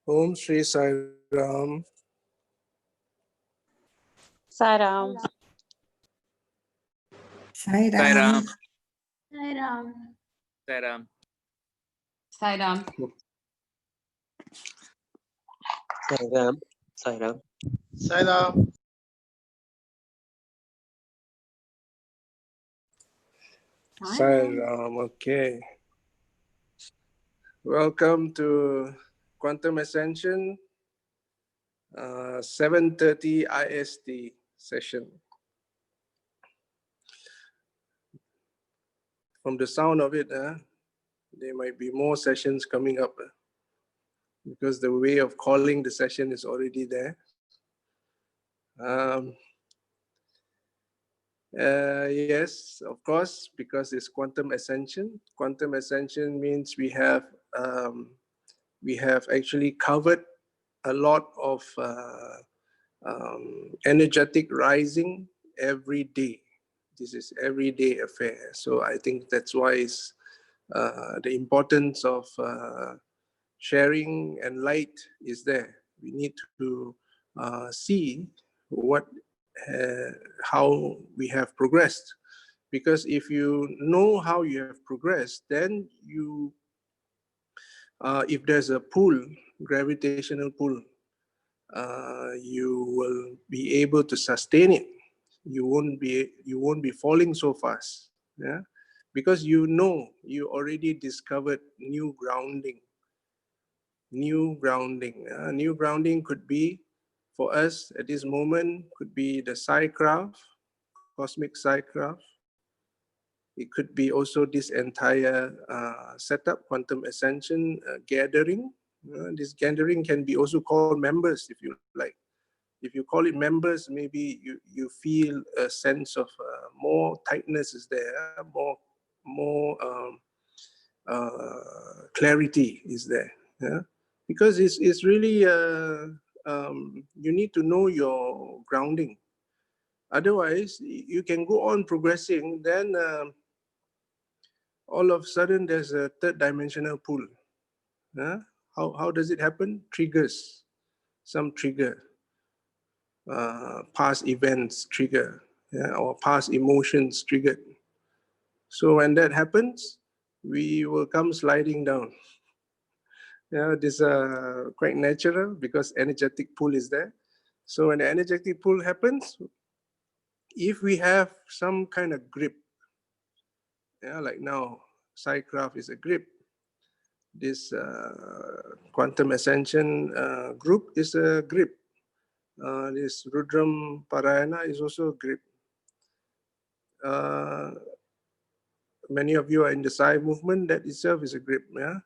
Om Shri Sai Ram. Sai Ram. Sai Sai Ram. Ram. Sai Ram. Sai Ram. Sai Ram. Sai Ram. Sai Ram. Sai Ram. Sai Ram. Okay. Welcome to Quantum Ascension 7:30 IST session. From the sound of it, there might be more sessions coming up because the way of calling the session is already there. Yes, of course, because it's quantum ascension. Quantum ascension means we have actually covered a lot of energetic rising every day. This is everyday affair. So I think that's why it's, the importance of sharing and light is there. We need to see how we have progressed. Because if you know how you have progressed, then you, if there's a pull, gravitational pull, you will be able to sustain it. You won't be falling so fast, yeah, because you know you already discovered new grounding. New grounding could be, for us at this moment, could be the Psycraft, cosmic Psycraft. It could be also this entire setup, quantum ascension gathering. This gathering can be also called members, if you like. If you call it members, maybe you feel a sense of more tightness is there, more clarity is there. Yeah? Because it's really, you need to know your grounding. Otherwise, you can go on progressing, then all of a sudden there's a third dimensional pull. How does it happen? Triggers, some trigger. Past events trigger, yeah, or past emotions triggered. So when that happens, we will come sliding down. Yeah, this is quite natural because energetic pull is there. So when the energetic pull happens, if we have some kind of grip, yeah, like now, Psycraft is a grip. This quantum ascension group is a grip. This Rudram Parayana is also a grip. Many of you are in the Sai movement, that itself is a grip. Yeah,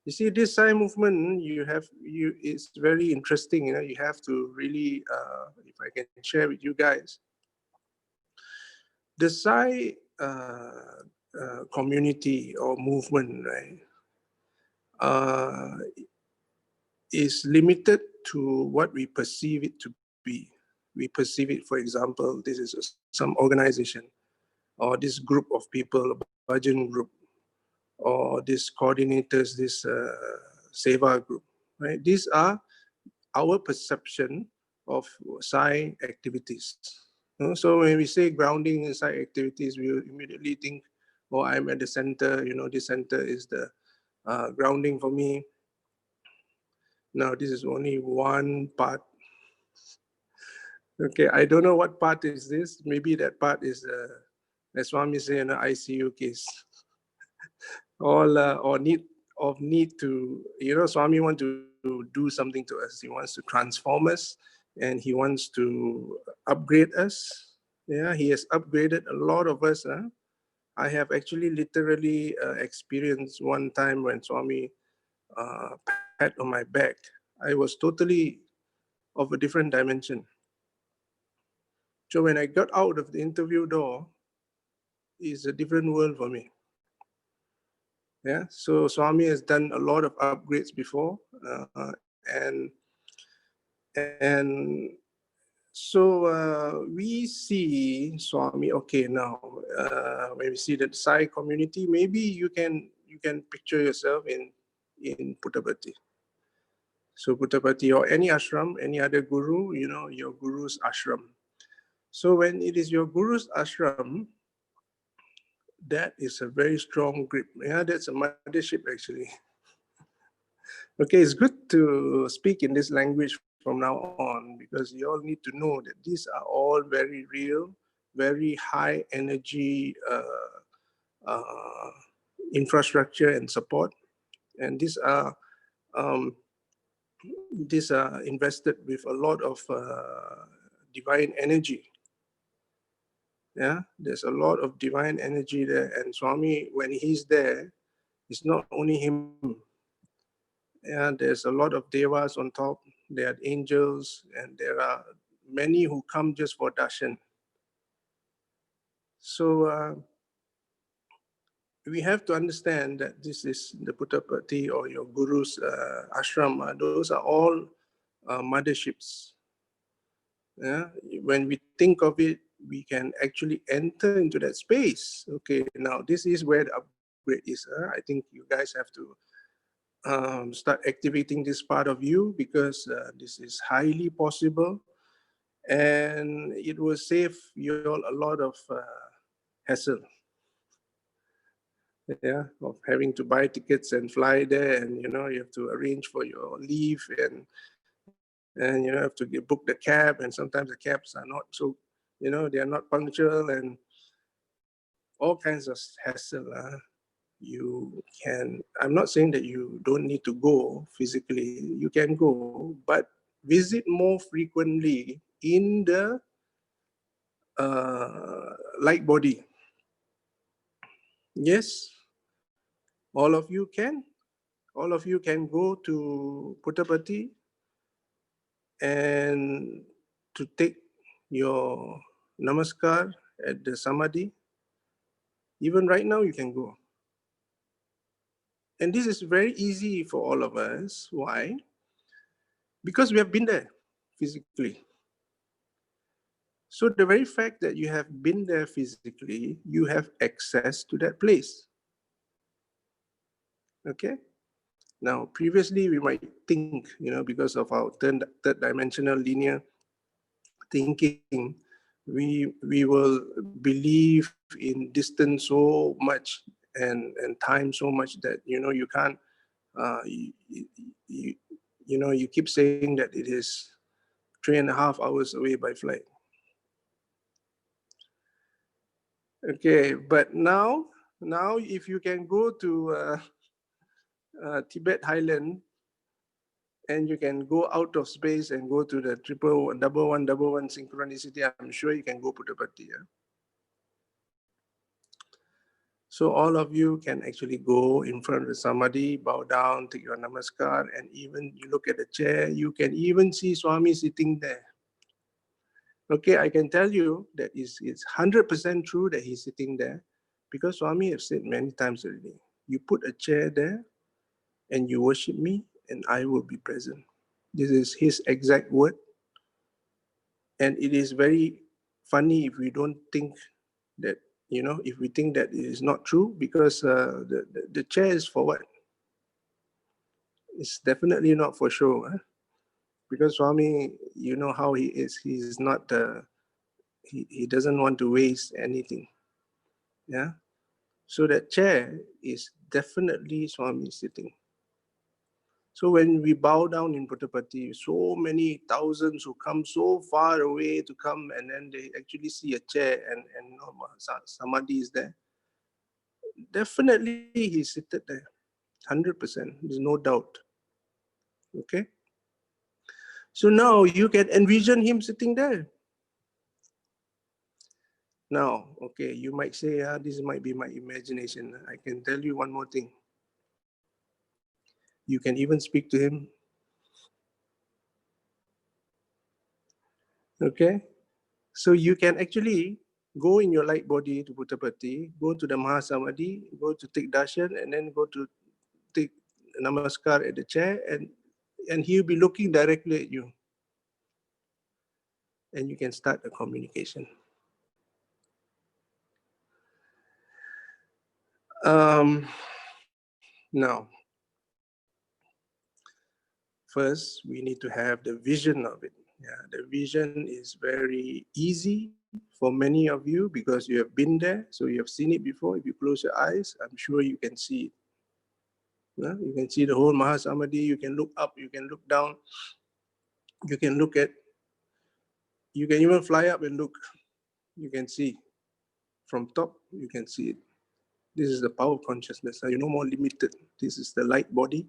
you see this Sai movement, it's very interesting. You know, you have to really, if I can share with you guys, the Sai community or movement, right, is limited to what we perceive it to be. We perceive it, for example, this is some organization, or this group of people, a Bhajan group, or these coordinators, this Seva group, right? These are our perception of Sai activities. So when we say grounding in Sai activities, we immediately think, oh, I'm at the center, you know, this center is the grounding for me. Now, this is only one part. Okay, I don't know what part is this. Maybe that part is, as Swami say, an ICU case. All or need to, you know, Swami want to do something to us. He wants to transform us, and he wants to upgrade us. Yeah, he has upgraded a lot of us. I have actually literally experienced one time when Swami pat on my back. I was totally of a different dimension. So when I got out of the interview door, it's a different world for me. Yeah, so Swami has done a lot of upgrades before, and so we see Swami. Okay, now when we see the Sai community, maybe you can picture yourself in Puttaparthi. So Puttapati or any ashram, any other guru, you know, your guru's ashram. So when it is your guru's ashram, that is a very strong grip. Yeah, that's a mothership actually. Okay, it's good to speak in this language from now on because you all need to know that these are all very real, very high energy infrastructure and support. And these are invested with a lot of divine energy. Yeah, there's a lot of divine energy there. And Swami, when he's there, it's not only him. Yeah, there's a lot of devas on top. There are angels, and there are many who come just for darshan. So we have to understand that this is the Puttapati or your guru's ashram. Those are all motherships. Yeah, when we think of it, we can actually enter into that space. Okay, now this is where the upgrade is. I think you guys have to start activating this part of you because this is highly possible and it will save you all a lot of hassle. Yeah, of having to buy tickets and fly there, and you know you have to arrange for your leave, and you know have to book the cab, and sometimes the cabs are not so, you know, they are not punctual and all kinds of hassle. You can, I'm not saying that you don't need to go physically, you can go, but visit more frequently in the light body. Yes, all of you can. All of you can go to Puttapati and to take your namaskar at the samadhi. Even right now you can go. And this is very easy for all of us. Why? Because we have been there physically. So the very fact that you have been there physically, you have access to that place. Okay? Now, previously we might think, you know, because of our third dimensional linear thinking, we will believe in distance so much and time so much that, you know, you can't, you, you know, you keep saying that it is 3.5 hours away by flight. Okay, but now if you can go to Tibet Highland and you can go out of space and go to the double one synchronicity, I'm sure you can go Puttapati. Yeah? So all of you can actually go in front of the samadhi, bow down, take your namaskar, and even you look at the chair, you can even see Swami sitting there. Okay, I can tell you that it's 100% true that he's sitting there because Swami has said many times already, you put a chair there and you worship me and I will be present. This is his exact word. And it is very funny if we don't think that, you know, if we think that it is not true because the chair is for what? It's definitely not for show. Because Swami, you know how he is. He's not, he doesn't want to waste anything. Yeah. So that chair is definitely Swami sitting. So when we bow down in Puttapati, so many thousands who come so far away to come and then they actually see a chair and Samadhi is there. Definitely he's seated there, 100%, there's no doubt. Okay. So now you can envision him sitting there. Now, okay, you might say, this might be my imagination. I can tell you one more thing. You can even speak to him. Okay. So you can actually go in your light body to Puttapati, go to the Mahasamadhi, go to take darshan, and then go to take namaskar at the chair, and he'll be looking directly at you. And you can start a communication. Now, first we need to have the vision of it. Yeah, the vision is very easy for many of you because you have been there, so you have seen it before. If you close your eyes, I'm sure you can see it. Yeah? You can see the whole Mahasamadhi, you can look up, you can look down, you can look at, you can even fly up and look. You can see from top, you can see it. This is the power of consciousness. You're no more limited. This is the light body.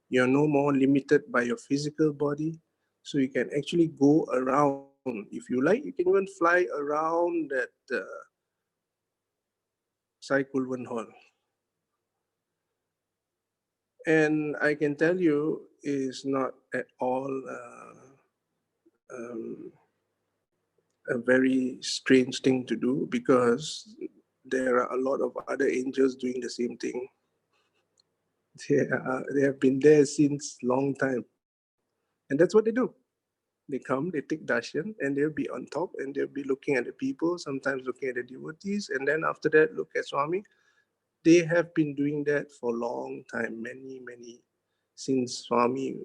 You're no more limited by your physical body. So you can actually go around. If you like, you can even fly around that Sai Kulwan Hall. And I can tell you, is not at all a very strange thing to do, because there are a lot of other angels doing the same thing. They have been there since long time. And that's what they do. They come, they take darshan, and they'll be on top, and they'll be looking at the people, sometimes looking at the devotees, and then after that, look at Swami. They have been doing that for a long time, many, since Swami,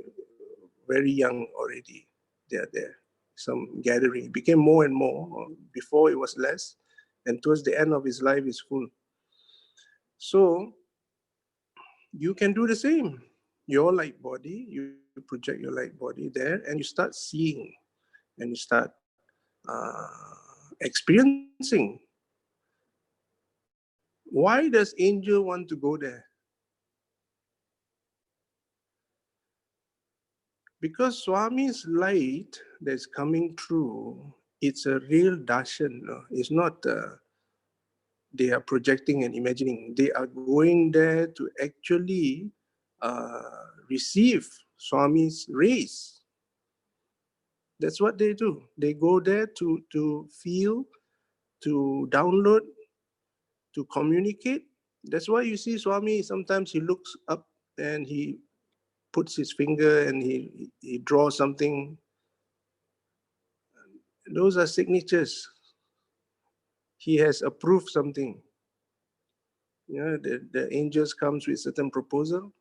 very young already, they are there. Some gathering, it became more and more. Before it was less, and towards the end of his life is full. So you can do the same. Your light body, you project your light body there, and you start seeing, and you start experiencing. Why does angel want to go there? Because Swami's light that's coming through, it's a real darshan. No? It's not they are projecting and imagining. They are going there to actually receive Swami's rays. That's what they do. They go there to feel, to download, to communicate. That's why you see Swami, sometimes he looks up and he puts his finger and he draws something. Those are signatures. He has approved something. Yeah, the angels comes with certain proposal.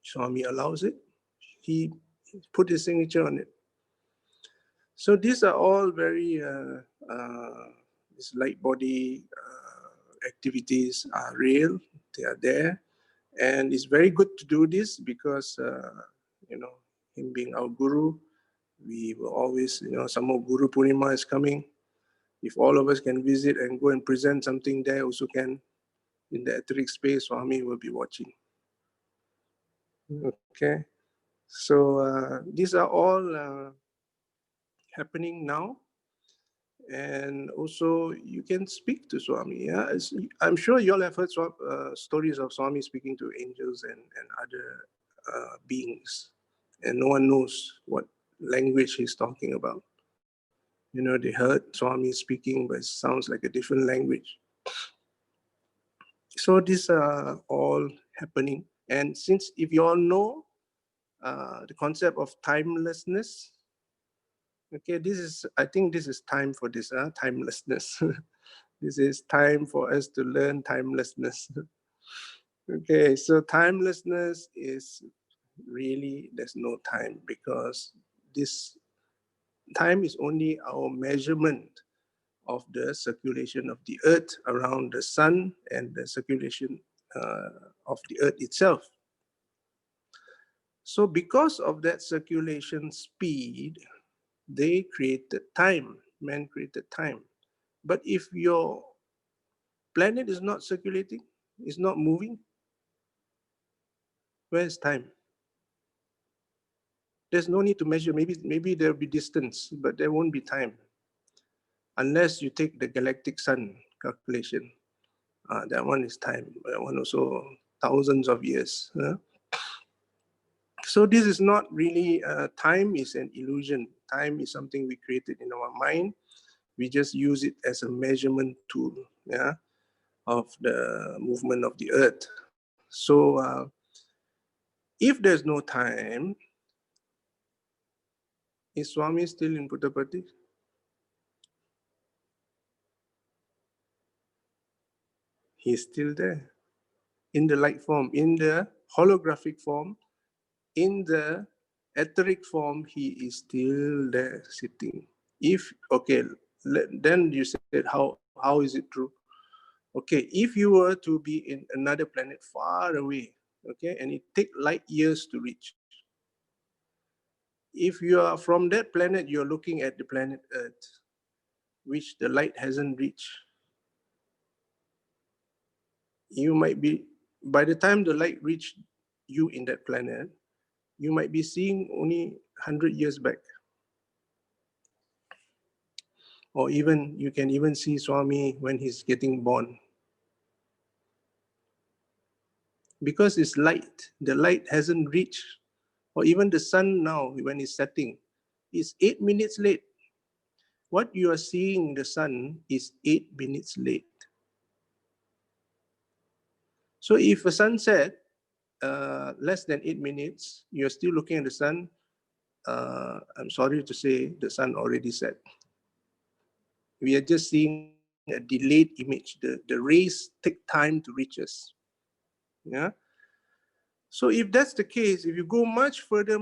Swami allows it. He put his signature on it. So these are all very, this light body activities are real, they are there. And it's very good to do this because, you know, him being our guru, we will always, you know, some more Guru Purnima is coming. If all of us can visit and go and present something there, also can, in the etheric space, Swami will be watching. Okay, so these are all happening now. And also you can speak to Swami. Yeah? I'm sure you all have heard stories of Swami speaking to angels and other beings, and no one knows what language he's talking about. You know, they heard Swami speaking, but it sounds like a different language. So these are all happening. And since, if you all know the concept of timelessness, okay, this is, I think this is time for this, timelessness. This is time for us to learn timelessness. Okay, so timelessness is really, there's no time, because this time is only our measurement of the circulation of the earth around the sun and the circulation of the earth itself. So because of that circulation speed, they created time, man created time. But if your planet is not circulating, is not moving, where's time? There's no need to measure. Maybe there'll be distance, but there won't be time. Unless you take the galactic sun calculation. That one is time. That one also thousands of years. So this is not really, time is an illusion. Time is something we created in our mind. We just use it as a measurement tool, yeah, of the movement of the earth. So if there's no time, is Swami still in Puttaparthi? He's still there in the light form, in the holographic form. in the etheric form, he is still there sitting. If, okay, then you said, how is it true? Okay, if you were to be in another planet far away, okay, and it take light years to reach. If you are from that planet, you're looking at the planet Earth, which the light hasn't reached. You might be, by the time the light reached you in that planet, you might be seeing only 100 years back. Or even, you can even see Swami when he's getting born. Because it's light, the light hasn't reached, or even the sun now, when it's setting, is 8 minutes late. What you are seeing the sun is 8 minutes late. So if a sunset, less than 8 minutes, you're still looking at the sun, I'm sorry to say, the sun already set. We are just seeing a delayed image. The rays take time to reach us. Yeah. So if that's the case, if you go much further,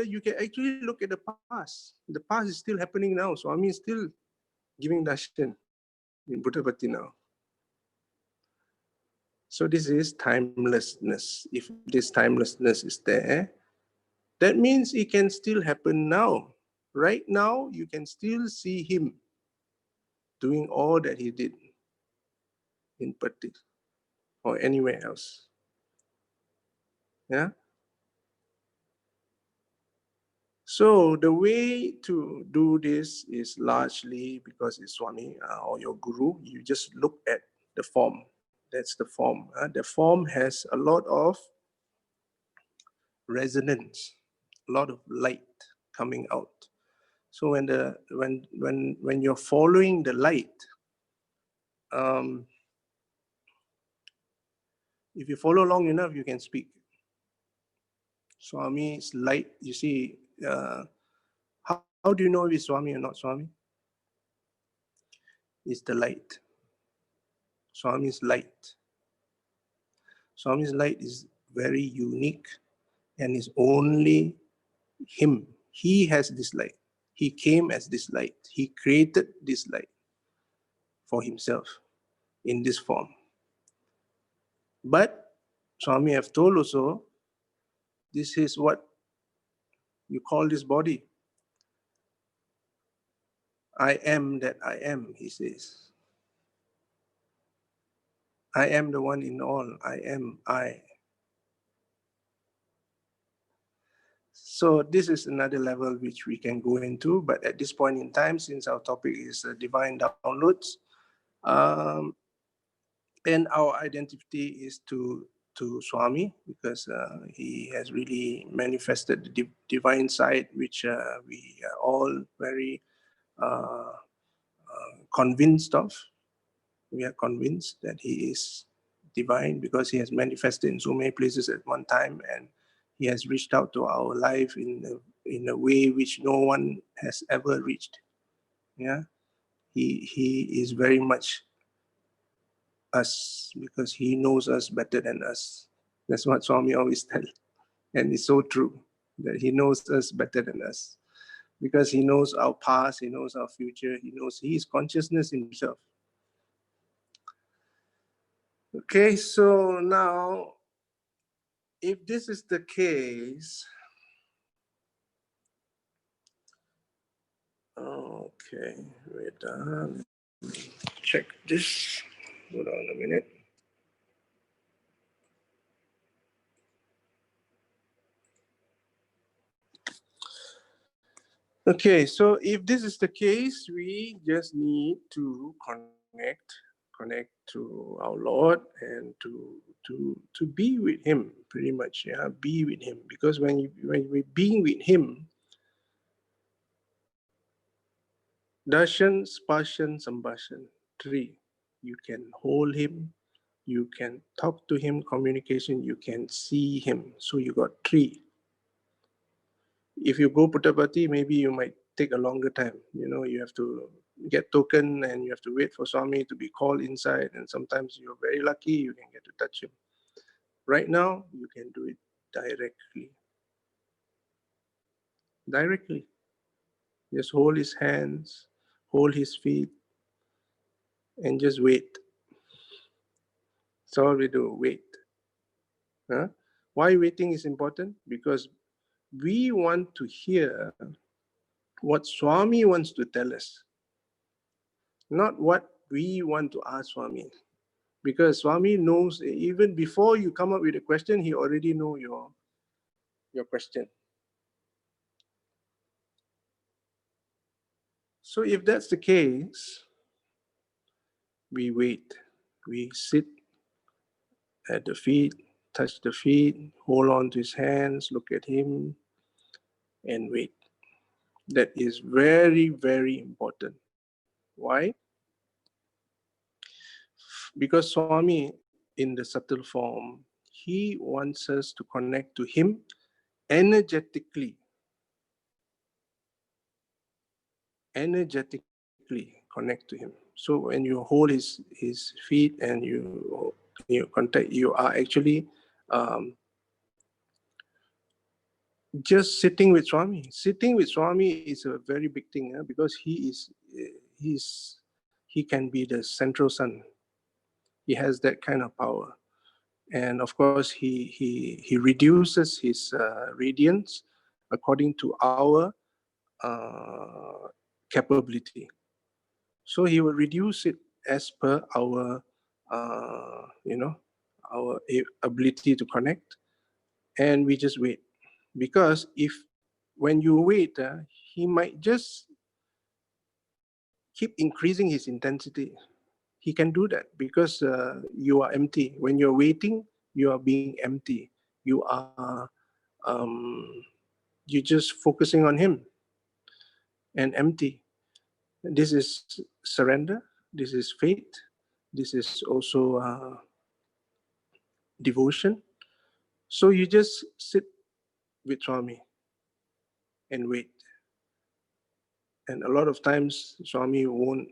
you can actually look at the past. The past is still happening now. So I mean, still giving darshan in Puttaparthi now. So this is timelessness. If this timelessness is there, that means it can still happen now. Right now, you can still see him doing all that he did in Patti or anywhere else. Yeah. So the way to do this is largely because it's Swami or your guru. You just look at the form. That's the form. The form has a lot of resonance, a lot of light coming out. So when you're following the light, if you follow long enough, you can speak. Swami's light, you see, how do you know if it's Swami or not Swami? It's the light. Swami's light. Swami's light is very unique and is only him. He has this light. He came as this light. He created this light for himself in this form. But Swami have told also, this is what you call this body. I am that I am, he says. I am the one in all. I am I. So this is another level which we can go into, but at this point in time, since our topic is divine downloads, and our identity is to Swami, because he has really manifested the divine side, which we are all very convinced of. We are convinced that he is divine because he has manifested in so many places at one time, and he has reached out to our life in a way which no one has ever reached. Yeah, he is very much us because he knows us better than us. That's what Swami always tells, and it's so true that he knows us better than us because he knows our past, he knows our future, he is consciousness himself. Okay, so now, if this is the case, okay, wait, check this. Hold on a minute. Okay, so if this is the case, we just need to connect to our Lord and to be with Him, pretty much. Yeah, be with Him, because when we're being with Him, darshan, sparshan, sambhashan, three. You can hold Him, you can talk to Him, communication, you can see Him. So you got three. If you go Puttaparthi, maybe you might take a longer time. You have to get token and you have to wait for Swami to be called inside. And sometimes you're very lucky, you can get to touch him. Right now, you can do it directly. directly. Just hold his hands, hold his feet, and just wait. That's all we do, wait. Huh? Why waiting is important? Because we want to hear what Swami wants to tell us, not what we want to ask Swami. Because Swami knows, even before you come up with a question, he already know your question. So if that's the case, we wait. We sit at the feet, touch the feet, hold on to his hands, look at him, and wait. That is very, very important. Why? Because Swami, in the subtle form, he wants us to connect to him energetically. Energetically connect to him. So when you hold his feet and you contact, you are actually just sitting with Swami. Sitting with Swami is a very big thing, because he can be the central sun. He has that kind of power, and of course he reduces his radiance according to our capability. So he will reduce it as per our our ability to connect, and we just wait. Because if when you wait, he might just keep increasing his intensity. He can do that because you are empty. When you're waiting, you are being empty. You are you're just focusing on him and empty. This is surrender. This is faith. This is also devotion. So you just sit with Swami and wait. And a lot of times Swami won't,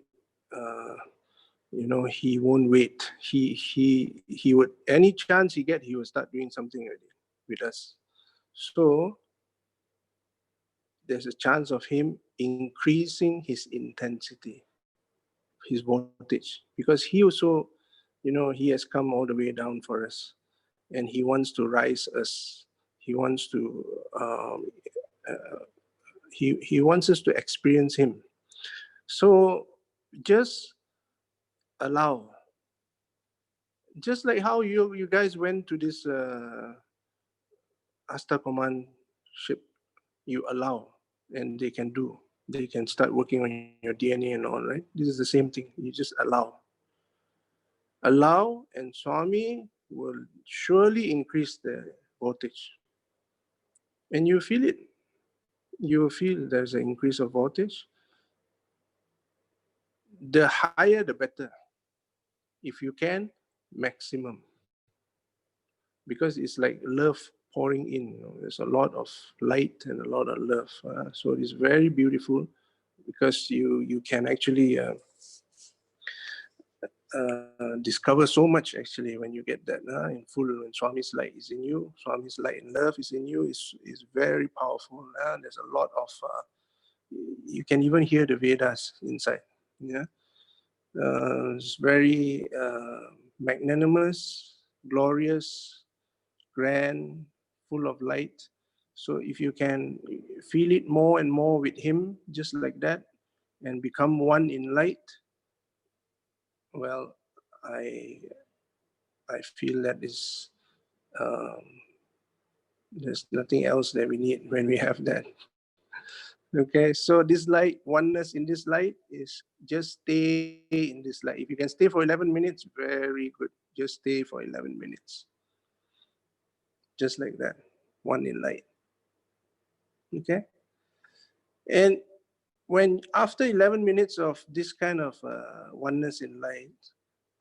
he won't wait. He would, any chance he get, he will start doing something already with us. So there's a chance of him increasing his intensity, his voltage, because he also, he has come all the way down for us, and he wants to rise us. He wants to, he wants us to experience him. So just allow, just like how you guys went to this Asta Command ship, you allow, and they can start working on your DNA and all, right? This is the same thing. You just allow, and Swami will surely increase the voltage, and you feel it. You will feel there's an increase of voltage. The higher, the better. If you can, maximum. Because it's like love pouring in. There's a lot of light and a lot of love. So it's very beautiful, because you can actually discover so much actually when you get that in full. When Swami's light is in you, Swami's light and love is in you, is very powerful. There's a lot of, you can even hear the Vedas inside. Yeah, it's very magnanimous, glorious, grand, full of light. So if you can feel it more and more with him, just like that, and become one in light, well, I feel that is, there's nothing else that we need when we have that. Okay, so this light, oneness in this light, is just stay in this light. If you can stay for 11 minutes, very good. Just stay for 11 minutes. Just like that, one in light. Okay? And when after 11 minutes of this kind of oneness in light,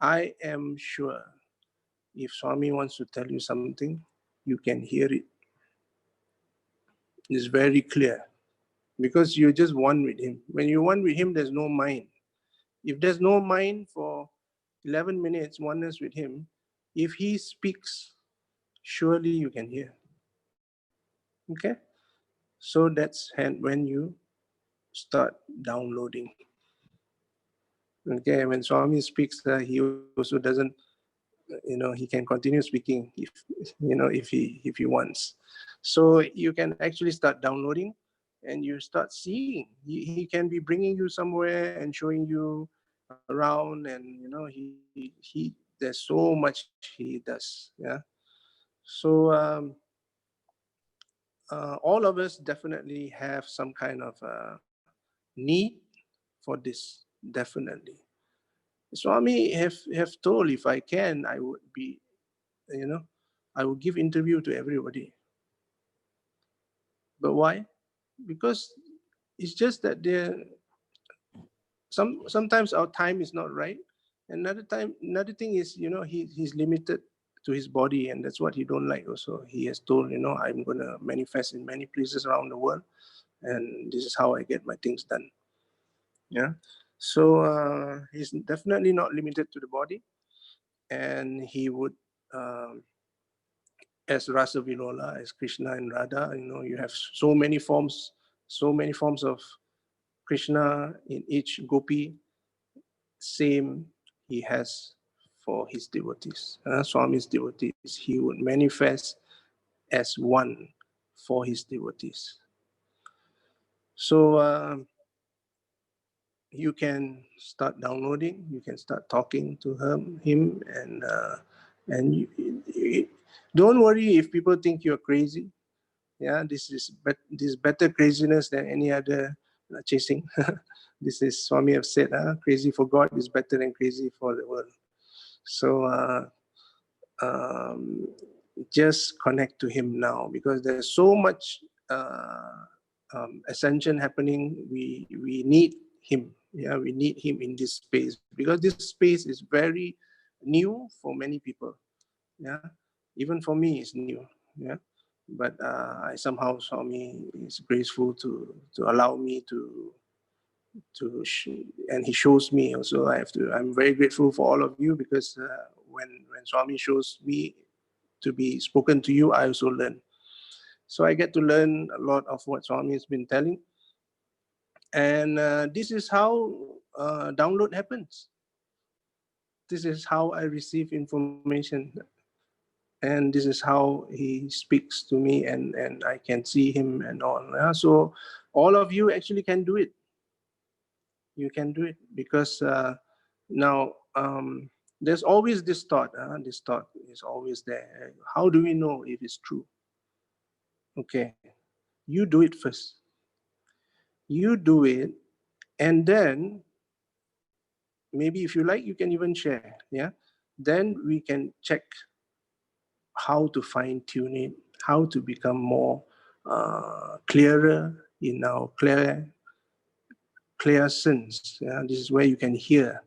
I am sure if Swami wants to tell you something, you can hear it. It's very clear, because you're just one with him. When you're one with him, there's no mind. If there's no mind for 11 minutes, oneness with him, if he speaks, surely you can hear. Okay? So that's when you start downloading. Okay, when Swami speaks, he also doesn't, he can continue speaking if, if he wants. So you can actually start downloading, and you start seeing. He can be bringing you somewhere and showing you around, and there's so much he does. Yeah. So all of us definitely have some kind of need for this, definitely. Swami have told, if I can, I would be, I would give interview to everybody. But why? Because it's just that sometimes our time is not right. Another thing is, he's limited to his body, and that's what he don't like also. He has told, I'm gonna manifest in many places around the world, and this is how I get my things done. Yeah. So he's definitely not limited to the body, and he would, as Rasa Vilola, as Krishna and Radha, you have so many forms of Krishna in each gopi. Same he has for his devotees, Swami's devotees. He would manifest as one for his devotees. So you can start downloading, you can start talking to him, and don't worry if people think you're crazy. Yeah, this is better craziness than any other chasing. This is Swami have said, crazy for God is better than crazy for the world. So just connect to him now, because there's so much ascension happening. We need him. Yeah, we need him in this space, because this space is very new for many people. Yeah, even for me it's new. Yeah, but I somehow, Swami is graceful to allow me to and he shows me also. I'm very grateful for all of you, because when Swami shows me to be spoken to you, I also learn. So I get to learn a lot of what Swami has been telling. And this is how download happens. This is how I receive information. And this is how he speaks to me, and I can see him and all. Yeah? So all of you actually can do it. You can do it, because now there's always this thought. This thought is always there. How do we know if it's true? Okay, you do it first. You do it, and then maybe if you like, you can even share. Yeah, then we can check how to fine tune it, how to become more clearer in our clear sense. Yeah? This is where you can hear,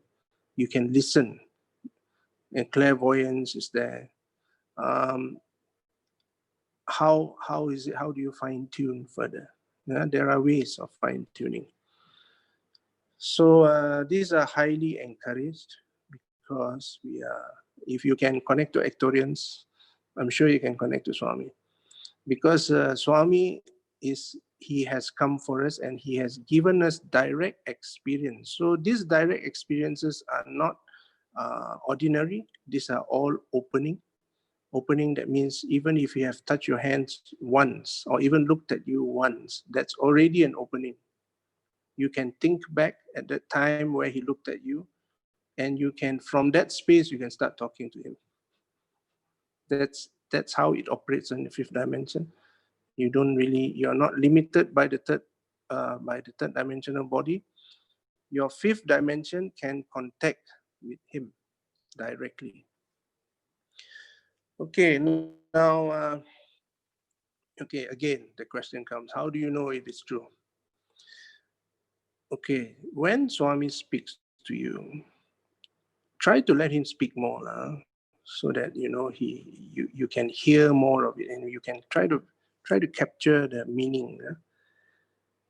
you can listen, and clairvoyance is there. How is it? How do you fine tune further? Yeah, there are ways of fine tuning. So these are highly encouraged, because if you can connect to Ectorians, I'm sure you can connect to Swami, because Swami he has come for us, and he has given us direct experience. So these direct experiences are not ordinary. These are all opening. Opening, that means even if you have touched your hands once, or even looked at you once, that's already an opening. You can think back at that time where he looked at you, and you can, from that space, you can start talking to him. That's how it operates in the fifth dimension. You're not limited by the third dimensional body. Your fifth dimension can contact with him directly. Okay, now, okay, again, the question comes, how do you know if it's true? Okay, when Swami speaks to you, try to let him speak more, so that you can hear more of it, and you can try to capture the meaning.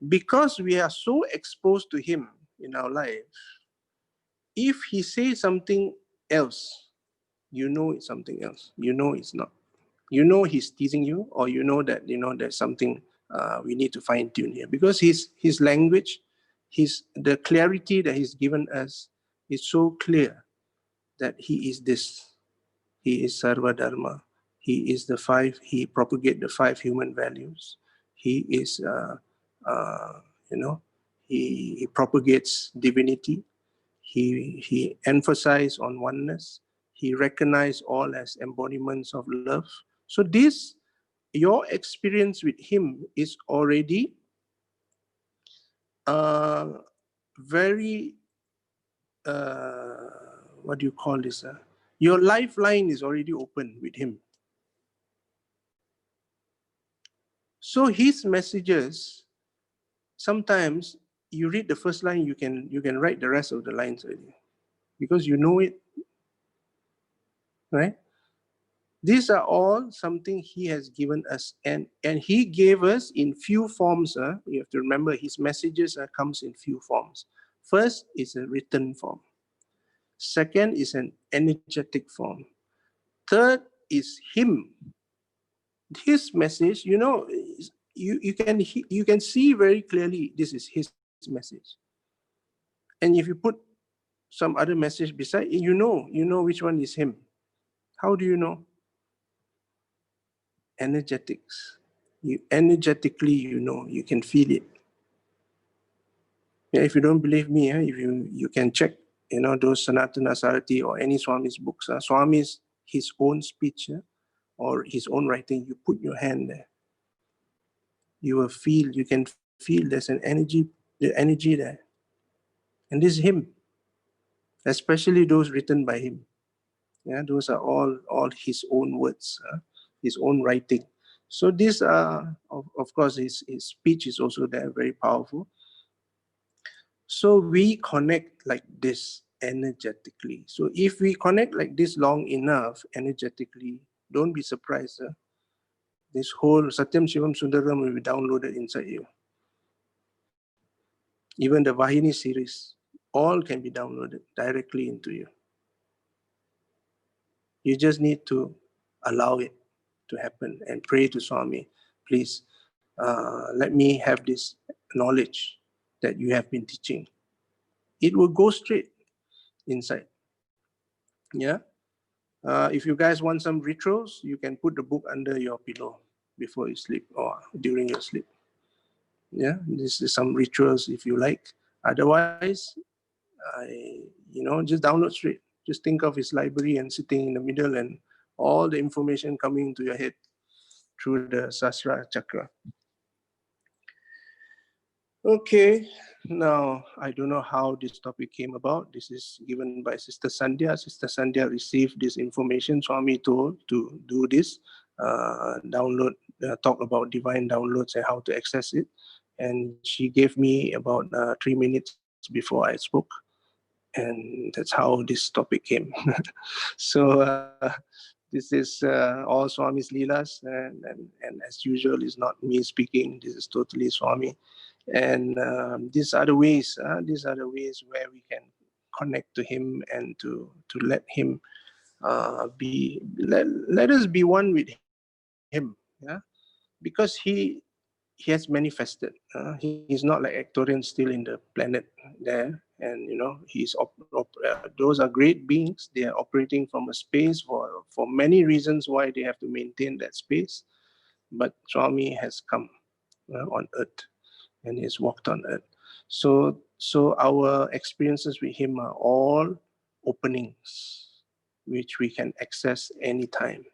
Because we are so exposed to him in our life, if he says something else, you know it's something else. You know it's not. You know he's teasing you, or you know that there's something we need to fine tune here, because his language, the clarity that he's given us is so clear that he is this. He is Sarva Dharma. He is he propagates the 5 human values. He is, he propagates divinity. He emphasizes on oneness. He recognizes all as embodiments of love. So your experience with him is already very, what do you call this? Your lifeline is already open with him. So his messages, sometimes you read the first line, you can write the rest of the lines already, because you know it, right? These are all something he has given us, and he gave us in few forms. You have to remember, his messages comes in few forms. First is a written form. Second is an energetic form. Third is him. His message, you can see very clearly this is his message. And if you put some other message beside, you know which one is him. How do you know? Energetics. Energetically, you can feel it. Yeah, if you don't believe me, if you can check, those Sanatana Sarati or any Swami's books. Swami's, his own speech or his own writing, you put your hand there. You can feel there's an energy, the energy there. And this is him, especially those written by him. Yeah, those are all his own words, his own writing. So this, of course, his speech is also there, very powerful. So we connect like this energetically. So if we connect like this long enough energetically, don't be surprised. This whole Satyam Shivam Sundaram will be downloaded inside you. Even the Vahini series, all can be downloaded directly into you. You just need to allow it to happen and pray to Swami, please, let me have this knowledge that you have been teaching. It will go straight inside. Yeah. If you guys want some rituals, you can put the book under your pillow before you sleep or during your sleep. Yeah, this is some rituals if you like. Otherwise, just download straight. Just think of his library and sitting in the middle and all the information coming to your head through the Sasra Chakra. Okay, now I don't know how this topic came about. This is given by Sister Sandhya. Sister Sandhya received this information. Swami told to do this, download, talk about divine downloads and how to access it. And she gave me about 3 minutes before I spoke. And that's how this topic came. So this is all Swami's Leelas, and as usual, it's not me speaking. This is totally Swami. And these are the ways. These are the ways where we can connect to him and to let him let us be one with him. Yeah, because he has manifested. He's not like Ectorian still in the planet there, and those are great beings. They are operating from a space for many reasons why they have to maintain that space. But Swami has come on earth, and he has walked on earth. So our experiences with him are all openings, which we can access anytime.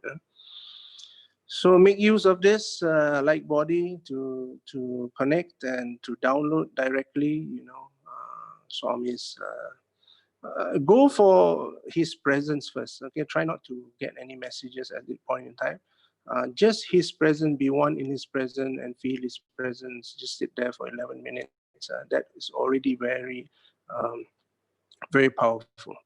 Yeah? So make use of this light body to connect and to download directly. Swami's. Go for his presence first. Okay, try not to get any messages at this point in time. Just his presence, be one in his presence and feel his presence. Just sit there for 11 minutes. That is already very, very powerful.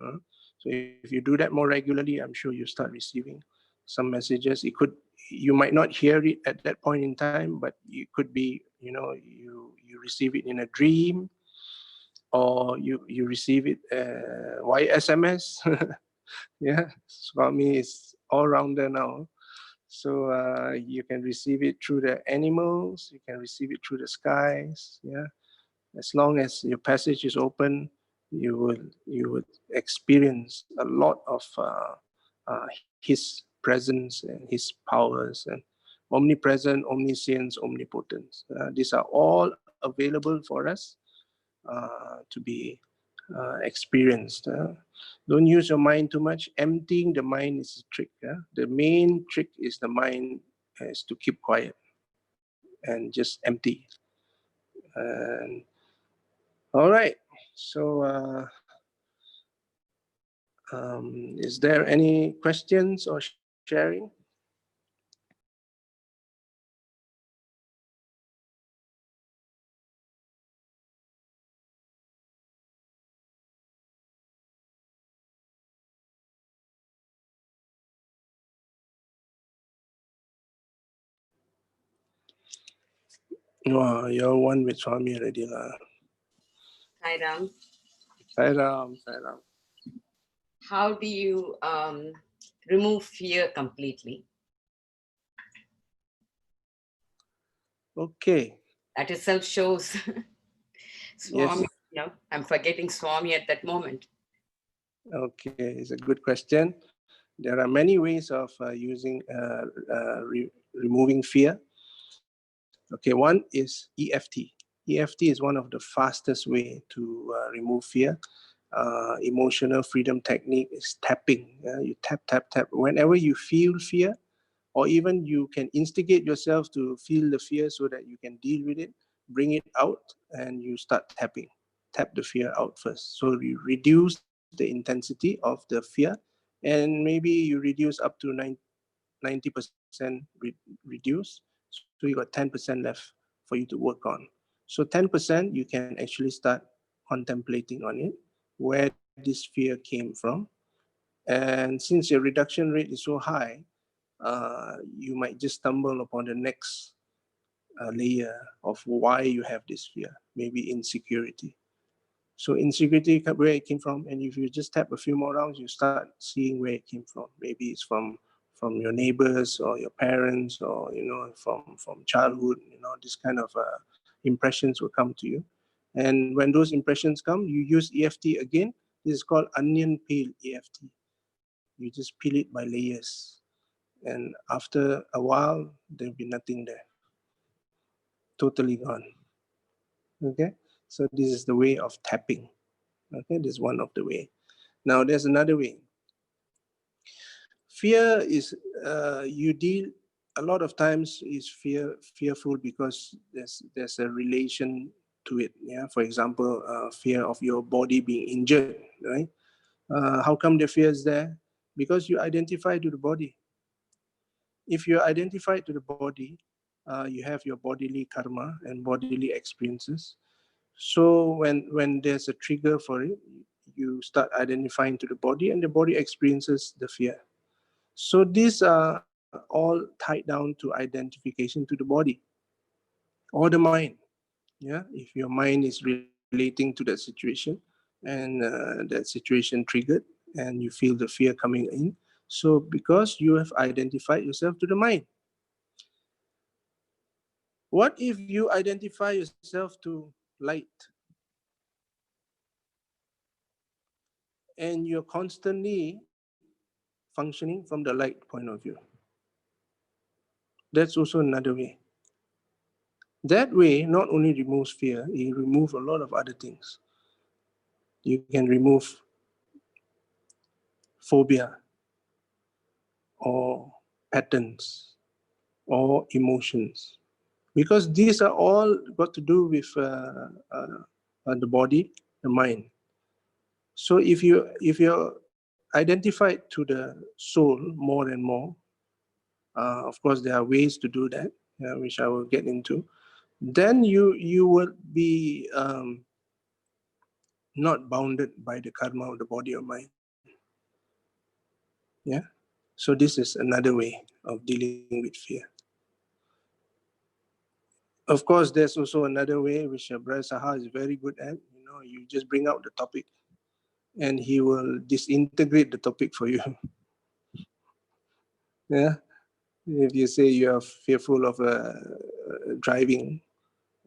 So if you do that more regularly, I'm sure you start receiving some messages. You might not hear it at that point in time, but you could be, you receive it in a dream, or you receive it via SMS. Yeah, Swami is all rounder now. So you can receive it through the animals, you can receive it through the skies. Yeah, as long as your passage is open, you would experience a lot of His presence and His powers and omnipresent, omniscience, omnipotence. These are all available for us to be experienced. Don't use your mind too much. Emptying the mind is a trick. The main trick is the mind is to keep quiet and just empty. And all right. So, is there any questions or sharing? Oh, you're one with Swami already lah. Sairam, Sairam, Sairam. how do you remove fear completely? Okay. That itself shows Swami. Yes. You know, I'm forgetting Swami at that moment. Okay, it's a good question. There are many ways of removing fear. Okay, one is EFT. EFT is one of the fastest way to remove fear. Emotional freedom technique is tapping. You tap, tap, tap. Whenever you feel fear, or even you can instigate yourself to feel the fear so that you can deal with it, bring it out, and you start tapping. Tap the fear out first. So you reduce the intensity of the fear, and maybe you reduce up to 90% reduce. So you got 10% left for you to work on. So 10% you can actually start contemplating on it, where this fear came from. And since your reduction rate is so high, you might just stumble upon the next layer of why you have this fear, maybe insecurity. So insecurity, where it came from, and if you just tap a few more rounds, you start seeing where it came from. Maybe it's from your neighbors or your parents, or from childhood. This kind of impressions will come to you, and when those impressions come, you use EFT again. This is called onion peel EFT. You just peel it by layers, and after a while, there'll be nothing there, totally gone. Okay, so this is the way of tapping. Okay, this is one of the way. Now there's another way. Fear is you deal a lot of times is fearful because there's a relation to it. Yeah, for example, fear of your body being injured, right? How come the fear is there? Because you identify to the body. If you're identified to the body, you have your bodily karma and bodily experiences. So when there's a trigger for it, you start identifying to the body, and the body experiences the fear. So these are all tied down to identification to the body or the mind. Yeah, if your mind is relating to that situation, and that situation triggered, and you feel the fear coming in. So because you have identified yourself to the mind, what if you identify yourself to light, and you're constantly functioning from the light point of view? That's also another way. That way not only removes fear, it removes a lot of other things. You can remove phobia or patterns or emotions, because these are all got to do with the body, the mind. So if you're identified to the soul more and more, of course there are ways to do that, which I will get into. Then you will be not bounded by the karma of the body or mind. Yeah. So this is another way of dealing with fear. Of course, there's also another way which Brother Saha is very good at. You just bring out the topic, and he will disintegrate the topic for you. Yeah. If you say you are fearful of driving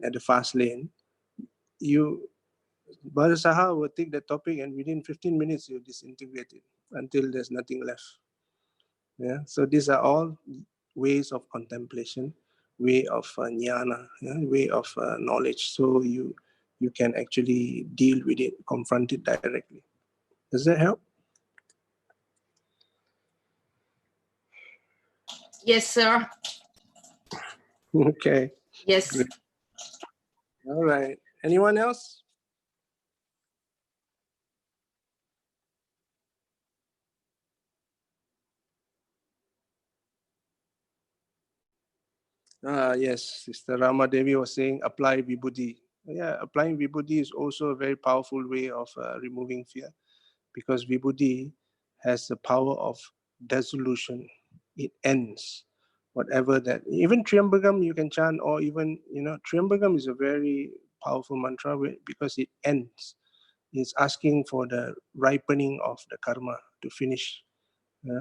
at the fast lane, Brother Saha will take that topic and within 15 minutes you disintegrate it until there's nothing left. Yeah. So these are all ways of contemplation, way of jnana, yeah? Way of knowledge. So you can actually deal with it, confront it directly. Does that help? Yes, sir. Okay. Yes. Good. All right. Anyone else? Yes, Sister Rama Devi was saying apply vibhuti. Yeah, applying vibhuti is also a very powerful way of removing fear, because vibhuti has the power of dissolution. It ends whatever that, even Triambagam you can chant, or even, Triambagam is a very powerful mantra because it ends. It's asking for the ripening of the karma to finish. Yeah?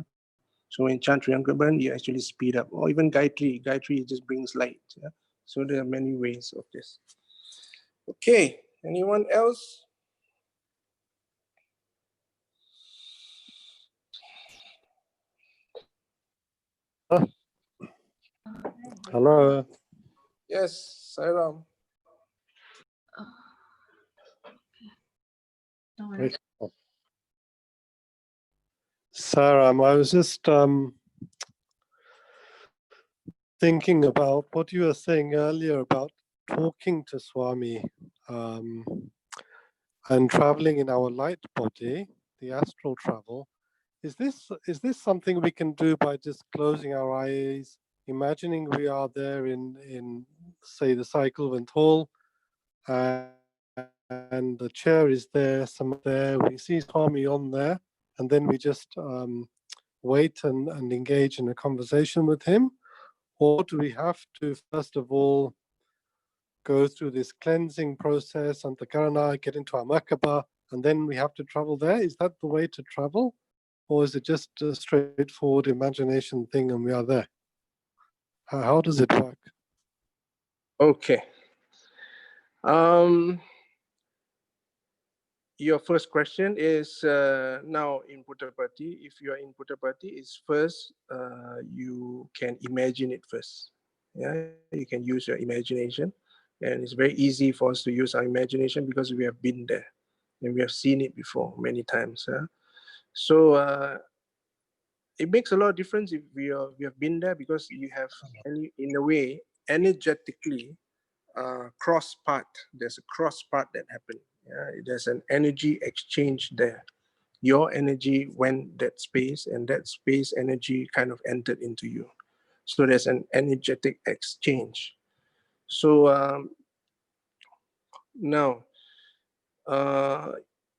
So when chant Triambagam, you actually speed up, or even Gayatri. Gayatri just brings light. Yeah? So there are many ways of this. Okay, anyone else? Hello. Yes, Sairam. Sarah, I was just thinking about what you were saying earlier about talking to Swami and traveling in our light body, the astral travel. Is this something we can do by just closing our eyes, imagining we are there in say the Cyclevent Hall, and the chair is there, some there, we see Swami on there, and then we just wait and engage in a conversation with him? Or do we have to first of all go through this cleansing process and the Karana, get into our Merkaba, and then we have to travel there? Is that the way to travel? Or is it just a straightforward imagination thing and we are there? How does it work? Okay. Your first question is now in Puttapati. If you are in Puttapati, is first you can imagine it first. Yeah, you can use your imagination, and it's very easy for us to use our imagination because we have been there and we have seen it before many times. Yeah? So it makes a lot of difference if we have been there, because you have, in a way, energetically cross part. There's a cross part that happened. Yeah? There's an energy exchange there. Your energy went that space, and that space energy kind of entered into you. So there's an energetic exchange. So now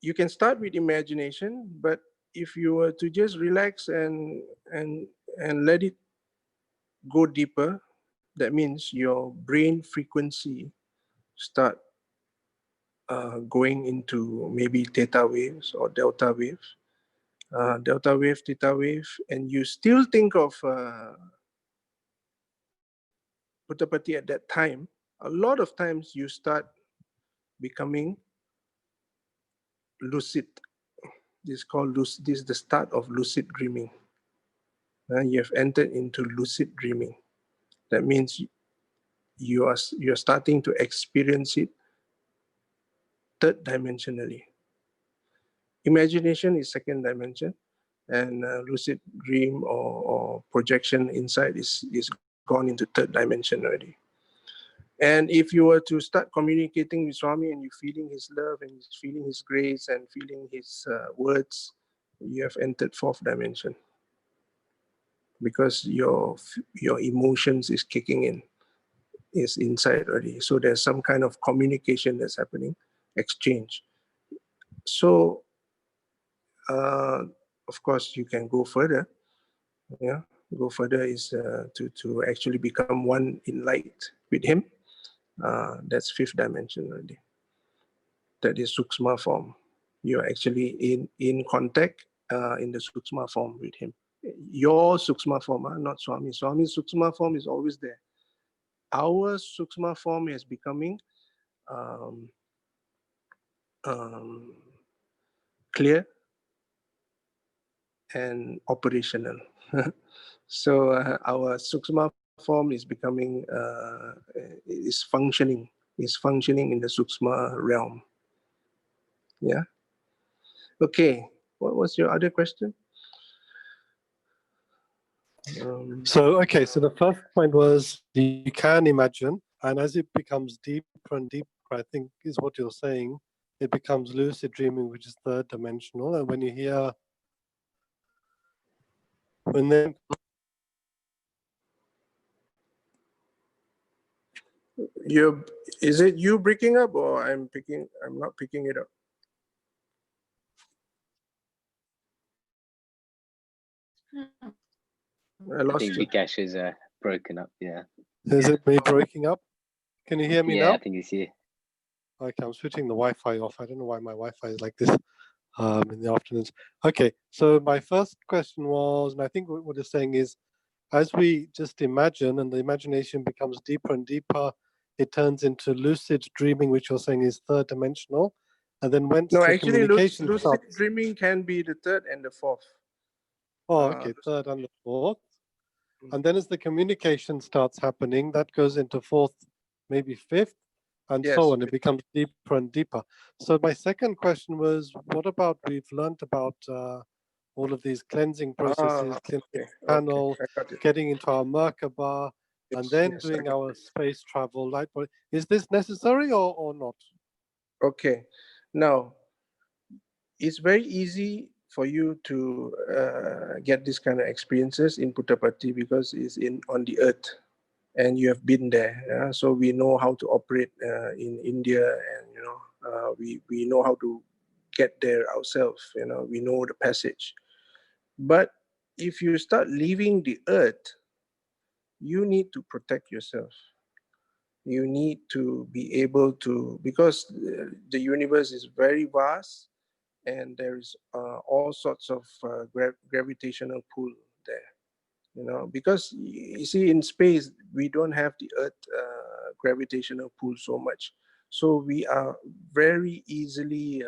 you can start with imagination, but if you were to just relax and let it go deeper, that means your brain frequency start going into maybe theta waves or delta waves, delta wave, theta wave, and you still think of Puttapati at that time, a lot of times you start becoming lucid. This is called this is the start of lucid dreaming. You have entered into lucid dreaming. That means you're starting to experience it third dimensionally. Imagination is second dimension, and lucid dream or projection inside is gone into third dimension already. And if you were to start communicating with Swami and you're feeling his love and feeling his grace and feeling his words, you have entered fourth dimension, because your emotions is kicking in, is inside already. So there's some kind of communication that's happening, exchange. So of course you can go further. Yeah, go further is to actually become one in light with him. That's fifth dimension already. That is Suksma form. You're actually in contact in the Suksma form with him. Your Suksma form, not Swami. Swami's Suksma form is always there. Our Suksma form is becoming clear and operational. So our Suksma form is becoming, is functioning in the Suksma realm. Yeah. Okay. What was your other question? So, okay, so the first point was you can imagine, and as it becomes deeper and deeper, I think is what you're saying, it becomes lucid dreaming, which is third dimensional. And when you hear, when then is it you breaking up, or I'm not picking it up? I I lost think you. Vikash is broken up. Yeah. is it me breaking up? Can you hear me Yeah, I now? think he's here. Okay, I'm switching the Wi-Fi off. I don't know why my Wi-Fi is like this in the afternoons. Okay, so my first question was, and I think what you're saying is, as we just imagine and the imagination becomes deeper and deeper, it turns into lucid dreaming, which you're saying is third dimensional. And then once No, the actually, communication lucid starts, dreaming can be the third and the fourth. oh, okay, third and the fourth. And then as the communication starts happening, that goes into fourth, maybe fifth, and Yes. so on. It becomes deeper and deeper. So my second question was, what about, we've learned about all of these cleansing processes, cleansing Okay, panel, I got it. getting into our Merkaba, and Yes, then yes, I doing got our space travel, light body. Is this necessary or not? Okay, now it's very easy for you to get this kind of experiences in Puttapati because it's on the earth, and you have been there. Yeah? So we know how to operate in India, and we know how to get there ourselves. We know the passage. But if you start leaving the earth, you need to protect yourself. You need to be able to, because the universe is very vast, and there's all sorts of gravitational pull there. Because you see, in space we don't have the earth gravitational pull so much, so we are very easily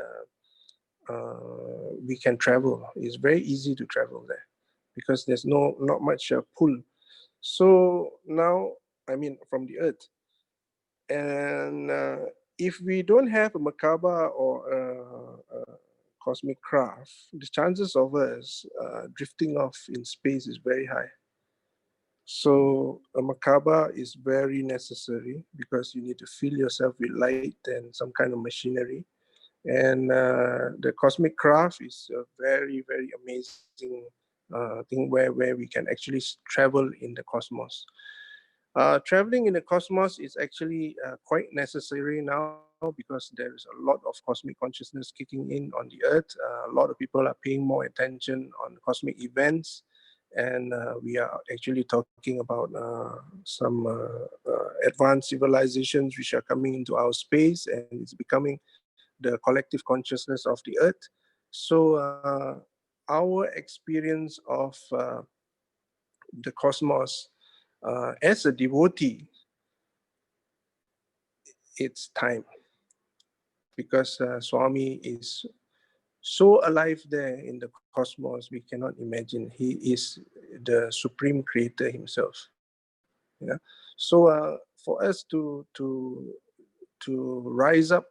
we can travel. It's very easy to travel there because there's not much pull. So now, I mean, from the earth. And if we don't have a Merkaba or a cosmic craft, the chances of us drifting off in space is very high. So a Merkaba is very necessary because you need to fill yourself with light and some kind of machinery. And the cosmic craft is a very, very amazing thing where we can actually travel in the cosmos. Traveling in the cosmos is actually quite necessary now because there is a lot of cosmic consciousness kicking in on the earth. A lot of people are paying more attention on cosmic events, and we are actually talking about some advanced civilizations which are coming into our space, and it's becoming the collective consciousness of the earth. So our experience of the cosmos as a devotee, it's time, because Swami is so alive there in the cosmos, we cannot imagine. He is the supreme creator himself. Yeah. So for us to rise up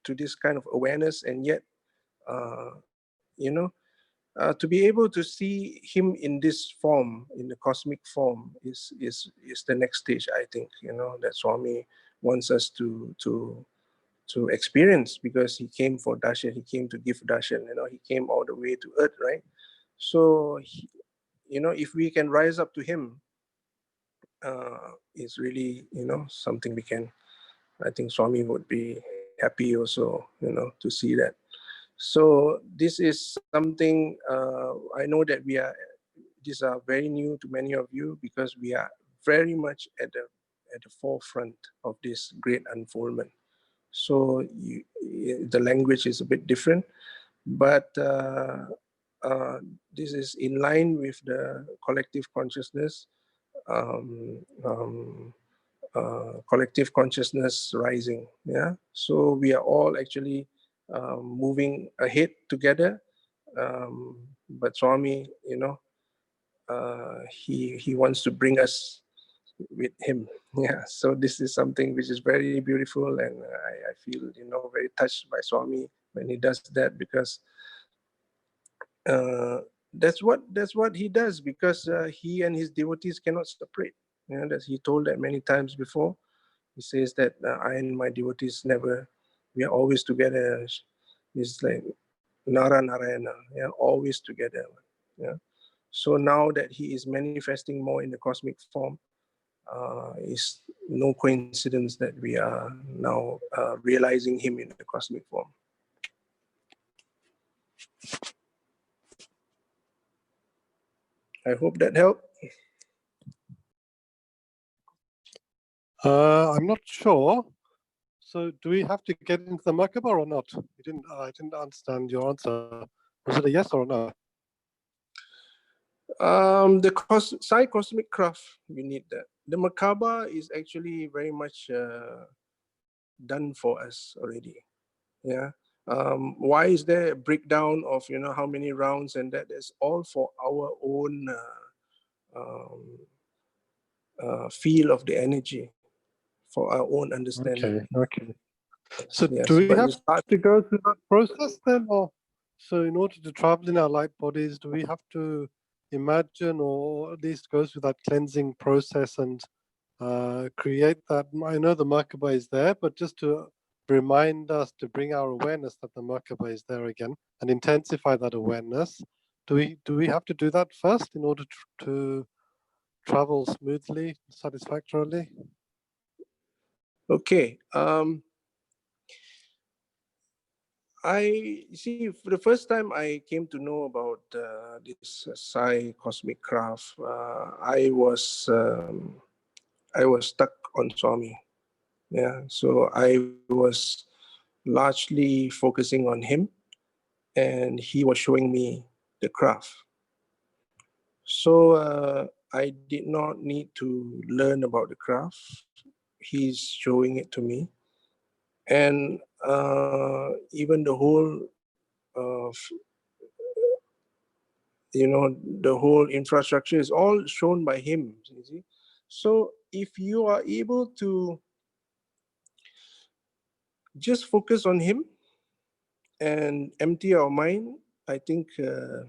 to this kind of awareness, and yet to be able to see him in this form, in the cosmic form, is the next stage. I think that Swami wants us to experience, because he came for darshan, he came to give darshan. He came all the way to earth, right? So if we can rise up to him, it's really something we can. I think Swami would be happy also, to see that. So this is something I know that these are very new to many of you, because we are very much at the forefront of this great unfoldment. So the language is a bit different, but this is in line with the collective consciousness, um, um, collective consciousness rising. Yeah, so we are all actually moving ahead together. But Swami, he wants to bring us with him. Yeah, so this is something which is very beautiful, and I feel very touched by Swami when he does that, because that's what he does, because he and his devotees cannot separate. That he told that many times before. He says that I and my devotees never, we are always together. It's like Nara Narayana, yeah, always together. Yeah. So now that he is manifesting more in the cosmic form, it's no coincidence that we are now realizing him in the cosmic form. I hope that helped. I'm not sure. So do we have to get into the Merkaba or not? I didn't understand your answer. Was it a yes or a no? The Sai Cosmic Craft, you need that. The Merkaba is actually very much done for us already. Yeah. Why is there a breakdown of how many rounds, and that is all for our own feel of the energy, for our own understanding. Okay. So Yes, do we but have it's hard. to go through that process then, or so in order to travel in our light bodies, do we have to imagine or at least go through that cleansing process and create that? I know the Merkaba is there, but just to remind us to bring our awareness that the Merkaba is there again and intensify that awareness. Do we have to do that first in order to travel smoothly, satisfactorily? Okay. I see. For the first time I came to know about this Sai Cosmic Craft, I was stuck on Swami. Yeah, so I was largely focusing on him, and he was showing me the craft. So I did not need to learn about the craft. He's showing it to me, and even the whole the whole infrastructure is all shown by him, you see. So if you are able to just focus on him and empty our mind, I think you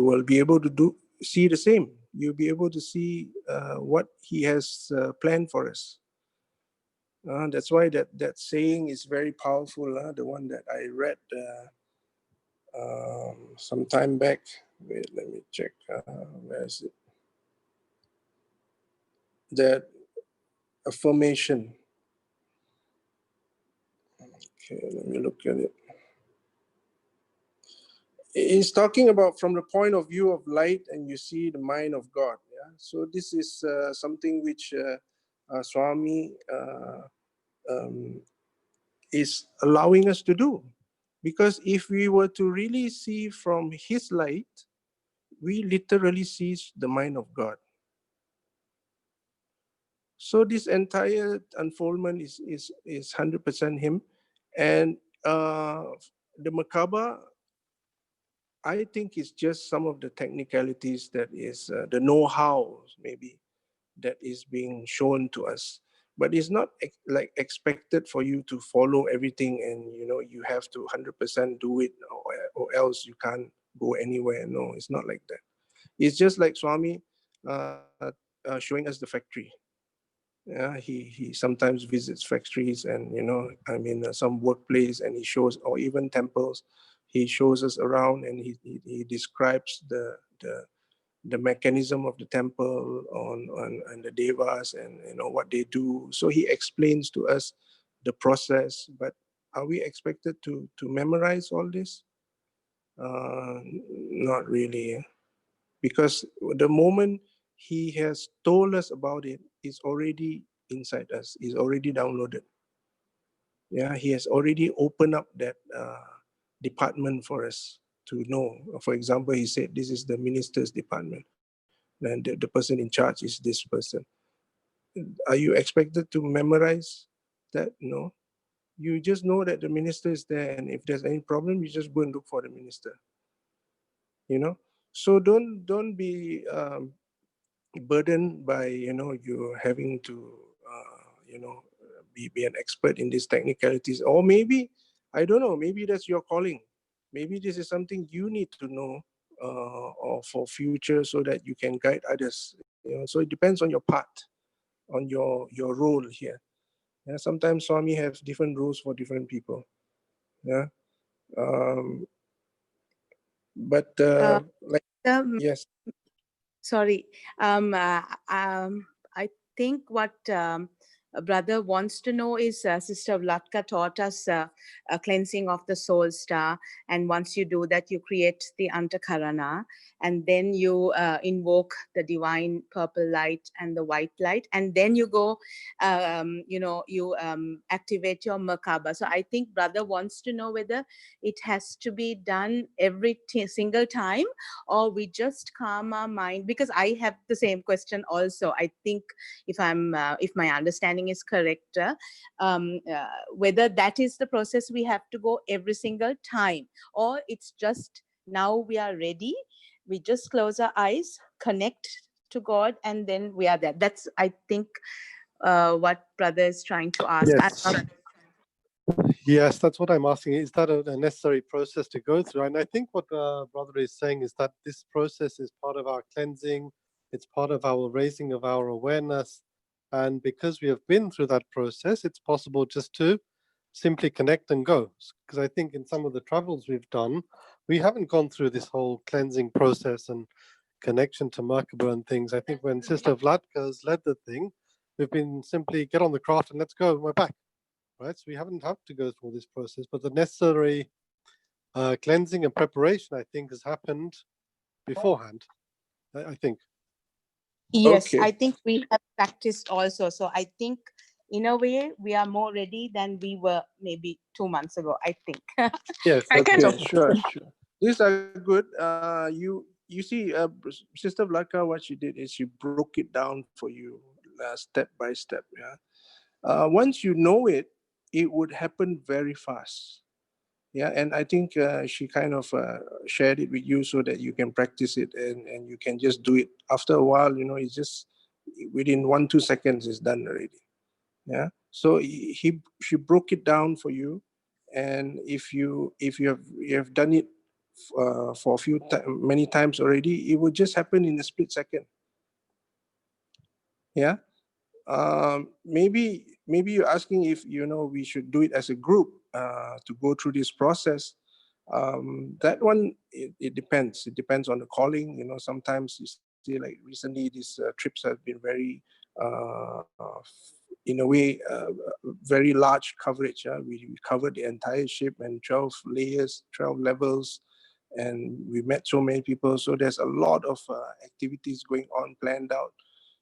will be able to see the same. You'll be able to see what he has planned for us. That's why that saying is very powerful. The one that I read some time back. Wait, let me check. Where is it? That affirmation. Okay, let me look at it. It's talking about from the point of view of light, and you see the mind of God. Yeah. So this is something which Swami is allowing us to do, because if we were to really see from his light, we literally see the mind of God. So this entire unfoldment is 100% him, and the Merkaba, I think, is just some of the technicalities that is the know-how maybe that is being shown to us, but it's not like expected for you to follow everything, and you have to 100% do it, or else you can't go anywhere. No, it's not like that. It's just like Swami showing us the factory. Yeah, he sometimes visits factories, and some workplace, and he shows, or even temples. He shows us around, and he describes the mechanism of the temple on the devas, and what they do. So he explains to us the process. But are we expected to memorize all this? Not really, because the moment he has told us about it, it's already inside us. It's already downloaded. Yeah, he has already opened up that department for us to know. For example, he said this is the minister's department, and the person in charge is this person. Are you expected to memorize that? No. You just know that the minister is there, and if there's any problem, you just go and look for the minister. You know, so don't be burdened by you having to be an expert in these technicalities, or maybe I don't know, maybe that's your calling. Maybe this is something you need to know or for future, so that you can guide others. So it depends on your part, on your role here. Yeah, sometimes Swami has different rules for different people. Yeah, but like yes. Sorry. I think what a brother wants to know is Sister Vlatka taught us a cleansing of the soul star. And once you do that, you create the Antakarana. And then you invoke the divine purple light and the white light. And then you go, you activate your Merkaba. So I think brother wants to know whether it has to be done every single time, or we just calm our mind. Because I have the same question also. I think if my understanding is correct, whether that is the process we have to go every single time, or it's just now we are ready, we just close our eyes, connect to God, and then we are there. That's, I think, what brother is trying to ask. Yes. Yes, that's what I'm asking. Is that a necessary process to go through? And I think what brother is saying is that this process is part of our cleansing. It's part of our raising of our awareness. And because we have been through that process, it's possible just to simply connect and go. Because I think in some of the travels we've done, we haven't gone through this whole cleansing process and connection to Merkaba and things. I think when Sister Vlatka has led the thing, we've been simply get on the craft and let's go, we're back. Right, so we haven't had to go through this process, but the necessary cleansing and preparation, I think, has happened beforehand. I think. Yes, Okay. I think we have practiced also. So I think, in a way, we are more ready than we were maybe 2 months ago, I think. Yes. Okay, sure. These are good. You see, Sister Vlatka, what she did is she broke it down for you step by step. Yeah. Once you know it, it would happen very fast. Yeah, and I think she kind of shared it with you so that you can practice it, and you can just do it. After a while, it's just within 1-2 seconds it's done already. Yeah. So she broke it down for you, and if you have done it for a many times already, it will just happen in a split second. Yeah. Maybe you're asking if we should do it as a group to go through this process. That one, it depends. It depends on the calling. Sometimes you see, like recently, these trips have been very, in a way, very large coverage. We covered the entire ship and 12 layers, 12 levels, and we met so many people. So there's a lot of activities going on, planned out.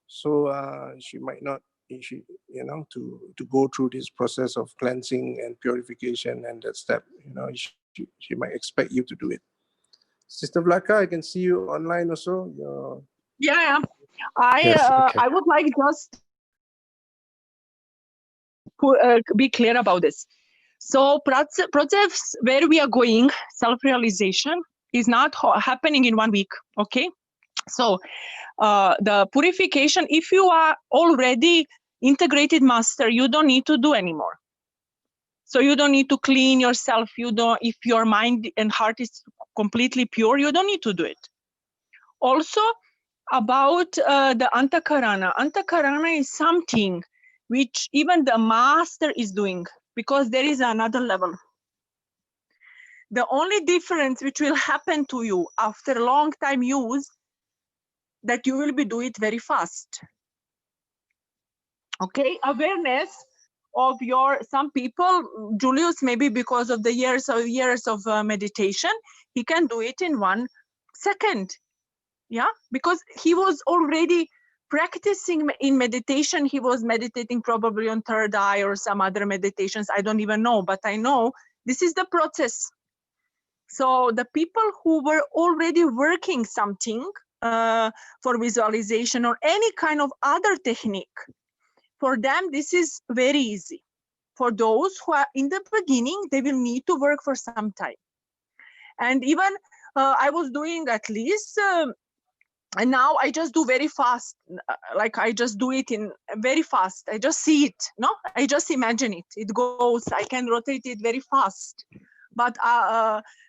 So she might not, to go through this process of cleansing and purification and that step, she might expect you to do it. Sister Vlatka, I can see you online also. Yeah. Yes, okay. I would like just be clear about this. So process where we are going, self-realization, is not happening in 1 week. Okay. So the purification, if you are already integrated master, you don't need to do anymore. So you don't need to clean yourself. If your mind and heart is completely pure, you don't need to do it. Also, about the Antakarana. Antakarana is something which even the master is doing, because there is another level. The only difference which will happen to you after a long time use, that you will be do it very fast. Okay, awareness of some people, Julius, maybe because of the years of meditation, he can do it in 1 second. Yeah, because he was already practicing in meditation. He was meditating probably on third eye or some other meditations. I don't even know, but I know this is the process. So the people who were already working something for visualization or any kind of other technique, for them, this is very easy. For those who are in the beginning, they will need to work for some time. And even I was doing at least, and now I just do very fast. Like I just do it in very fast. I just see it, no? I just imagine it. It goes, I can rotate it very fast. But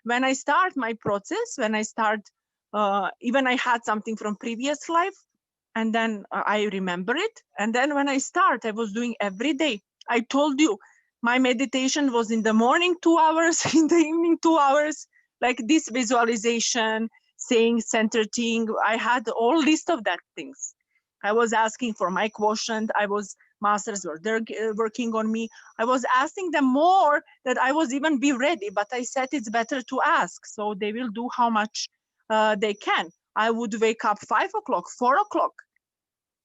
when I start my process, when I start, even I had something from previous life, and then I remember it. And then when I start, I was doing every day. I told you, my meditation was in the morning 2 hours, in the evening 2 hours, like this visualization, saying center thing. I had all list of that things. I was asking for my quotient. Masters were there working on me. I was asking them more that I was even be ready, but I said it's better to ask. So they will do how much they can. I would wake up 5 o'clock, 4 o'clock,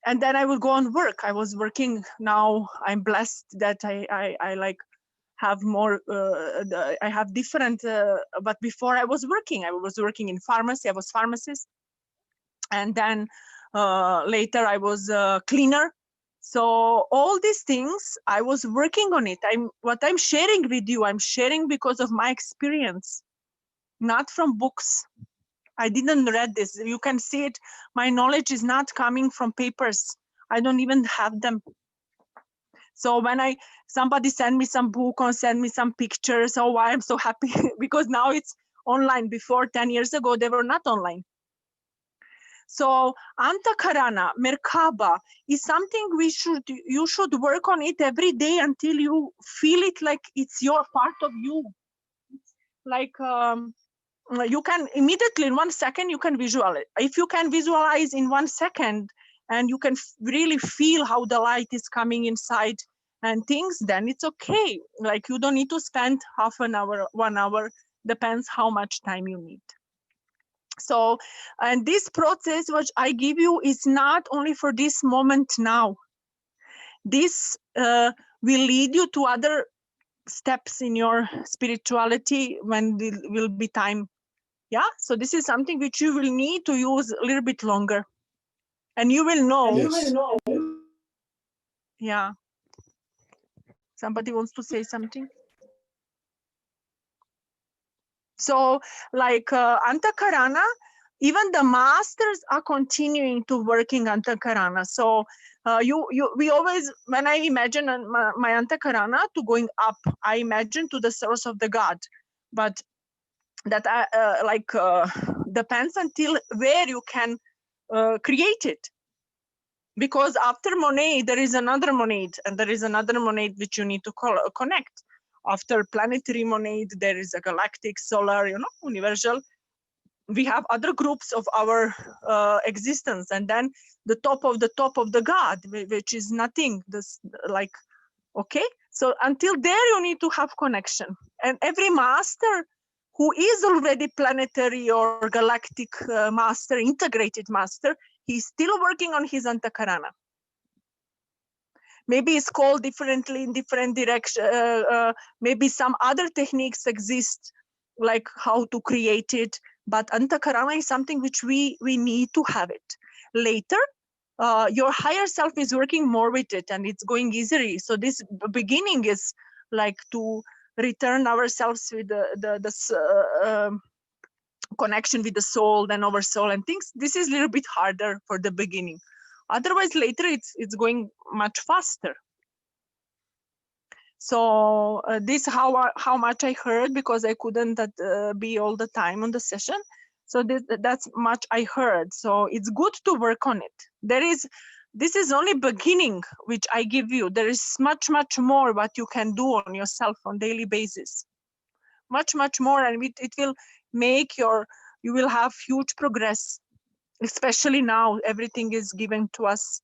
and then I will go on work. I was working. Now I'm blessed that I like have more, I have different, but before I was working in pharmacy. I was pharmacist. And then later I was a cleaner. So all these things, I was working on it. What I'm sharing with you, I'm sharing because of my experience, not from books. I didn't read this. You can see it. My knowledge is not coming from papers. I don't even have them. So when somebody send me some book or send me some pictures, oh, I'm so happy because now it's online. Before 10 years ago, they were not online. So Antakarana, Merkaba is something you should work on it every day until you feel it like it's your part of you. Like you can immediately in 1 second, you can visualize. If you can visualize in 1 second and you can really feel how the light is coming inside and things, then it's okay. Like you don't need to spend half an hour, 1 hour, depends how much time you need. So, and this process which I give you is not only for this moment now. This will lead you to other steps in your spirituality when it will be time. Yeah, so this is something which you will need to use a little bit longer. And you will know. Yes. Yeah. Somebody wants to say something? So like Antakarana, even the masters are continuing to working Antakarana. So we always, when I imagine my Antakarana to going up, I imagine to the source of the God. But that depends until where you can create it. Because after monade, there is another monade, and there is another monade which you need to connect. After planetary monade, there is a galactic, solar, universal. We have other groups of our existence, and then the top of the God, which is nothing. This okay. So until there, you need to have connection, and every master who is already planetary or galactic master, integrated master, he's still working on his Antakarana. Maybe it's called differently in different direction. Maybe some other techniques exist, like how to create it. But Antakarana is something which we need to have it. Later, your higher self is working more with it, and it's going easily. So this beginning is like to return ourselves with the connection with the soul, then our soul and things. This is a little bit harder for the beginning. Otherwise, later it's going much faster. So this how much I heard, because I couldn't be all the time on the session. So that's much I heard. So it's good to work on it. This is only beginning which I give you. There is much more what you can do on yourself on daily basis. Much more, and it will make you will have huge progress, especially now everything is given to us.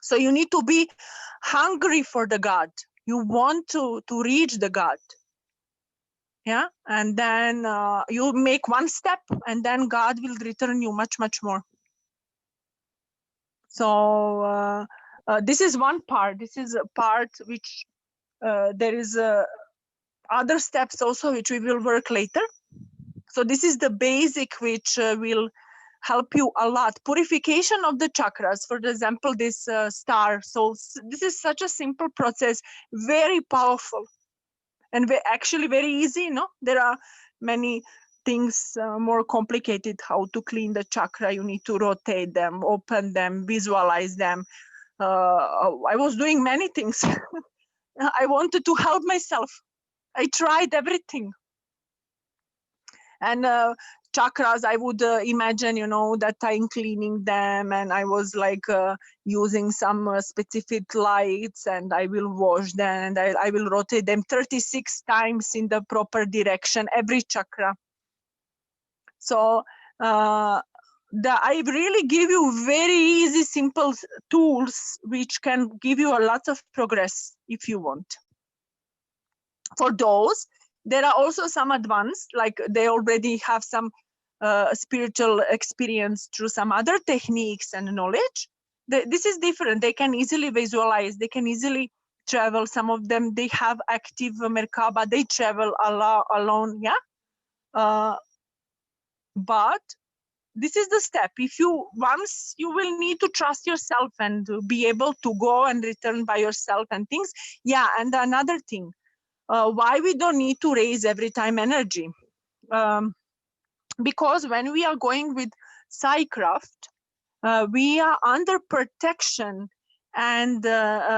So you need to be hungry for the God. You want to reach the God. Yeah, and then you make one step, and then God will return you much more. So this is one part. This is a part which there is other steps also which we will work later. So this is the basic which will help you a lot. Purification of the chakras, for example, this star. So this is such a simple process, very powerful, and actually very easy. No, there are many things more complicated how to clean the chakra. You need to rotate them, open them, visualize them. I was doing many things. I wanted to help myself. I tried everything. And chakras, I would imagine, that I'm cleaning them, and I was like using some specific lights, and I will wash them, and I will rotate them 36 times in the proper direction, every chakra. So I really give you very easy, simple tools which can give you a lot of progress if you want. For those, there are also some advanced, like they already have some spiritual experience through some other techniques and knowledge. This is different. They can easily visualize, they can easily travel. Some of them, they have active Merkaba, they travel alone, yeah? But this is the step. Once you will need to trust yourself and be able to go and return by yourself and things. Yeah, and another thing, why we don't need to raise every time energy. Because when we are going with Sai-Craft, we are under protection, and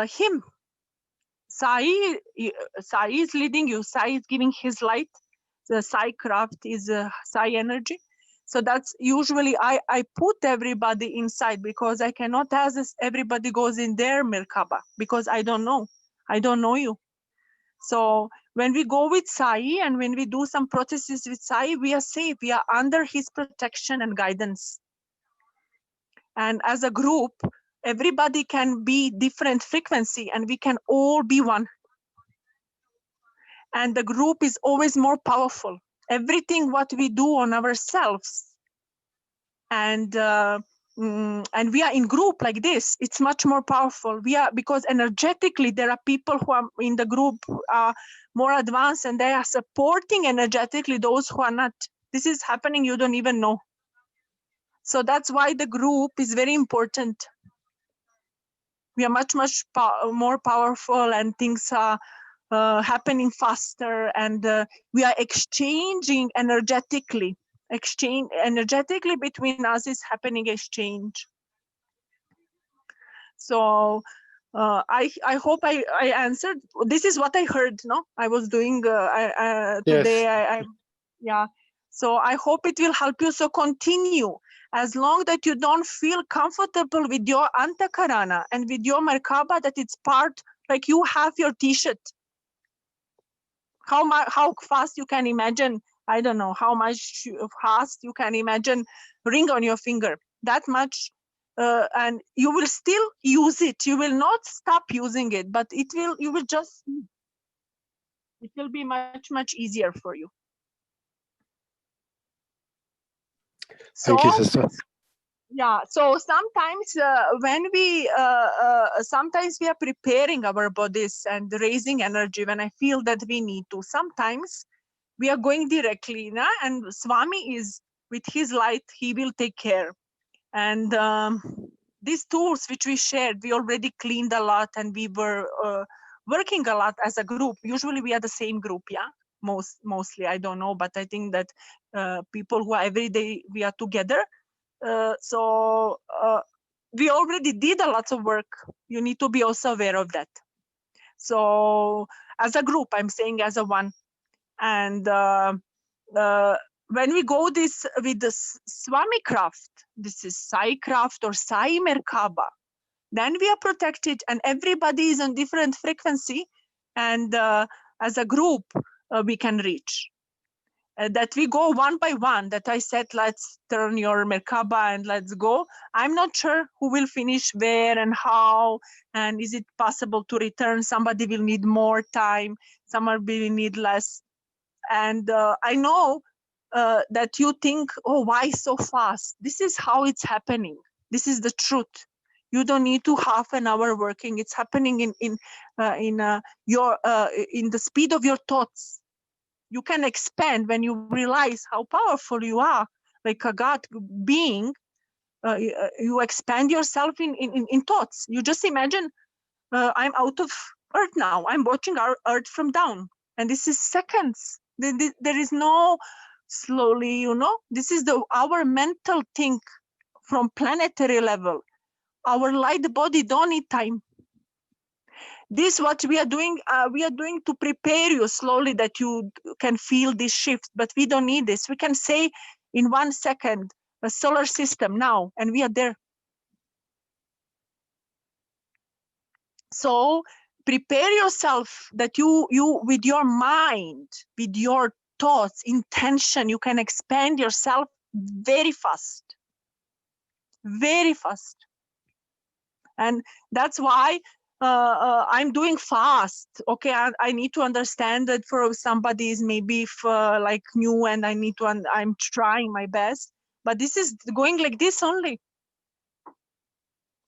him, Sai is leading you. Sai is giving his light. The Sai-Craft is Sai energy. So that's usually, I put everybody inside, because I cannot ask everybody goes in their Merkaba, because I don't know you. So when we go with Sai and when we do some processes with Sai, we are safe. We are under his protection and guidance. And as a group, everybody can be different frequency, and we can all be one. And the group is always more powerful. Everything what we do on ourselves, and we are in group like this, it's much more powerful. Because energetically there are people who are in the group are more advanced, and they are supporting energetically those who are not. This is happening, you don't even know. So that's why the group is very important. We are much more powerful, and things are happening faster, and we are exchanging energetically. Exchange energetically between us is happening exchange. So I hope I answered. This is what I heard. No, I was doing today. Yes. Yeah. So I hope it will help you. So continue, as long that you don't feel comfortable with your Antakarana and with your Merkaba, that it's part, like you have your T-shirt. How fast you can imagine, I don't know how much fast you can imagine ring on your finger, that much, and you will still use it. You will not stop using it, but it will be much easier for you. Thank you, sister. Yeah, so sometimes when sometimes we are preparing our bodies and raising energy, when I feel that we need to, sometimes we are going directly, and Swami is with his light, he will take care. And these tools which we shared, we already cleaned a lot, and we were working a lot as a group. Usually we are the same group, yeah, mostly, I don't know, but I think that people who are every day we are together. So we already did a lot of work. You need to be also aware of that. So as a group, I'm saying as a one. And when we go this with the Swami craft, this is Sai craft or Sai Merkaba, then we are protected, and everybody is on different frequency, and as a group we can reach. That we go one by one, that I said, let's turn your Merkaba and let's go. I'm not sure who will finish where and how, and is it possible to return? Somebody will need more time, somebody will need less. And I know that you think, oh, why so fast? This is how it's happening. This is the truth. You don't need to half an hour working. It's happening in the speed of your thoughts. You can expand when you realize how powerful you are, like a God being. You expand yourself in thoughts. You just imagine, I'm out of Earth now. I'm watching our Earth from down, and this is seconds. There is no slowly, you know. This is our mental thing from planetary level. Our light body don't need time. This what we are doing. We are doing to prepare you slowly that you can feel this shift. But we don't need this. We can say in 1 second a solar system now, and we are there. So prepare yourself that you with your mind, with your thoughts, intention, you can expand yourself very fast. Very fast. And that's why I'm doing fast. Okay, I need to understand that for somebody is maybe like new, and I need to. I'm trying my best, but this is going like this only.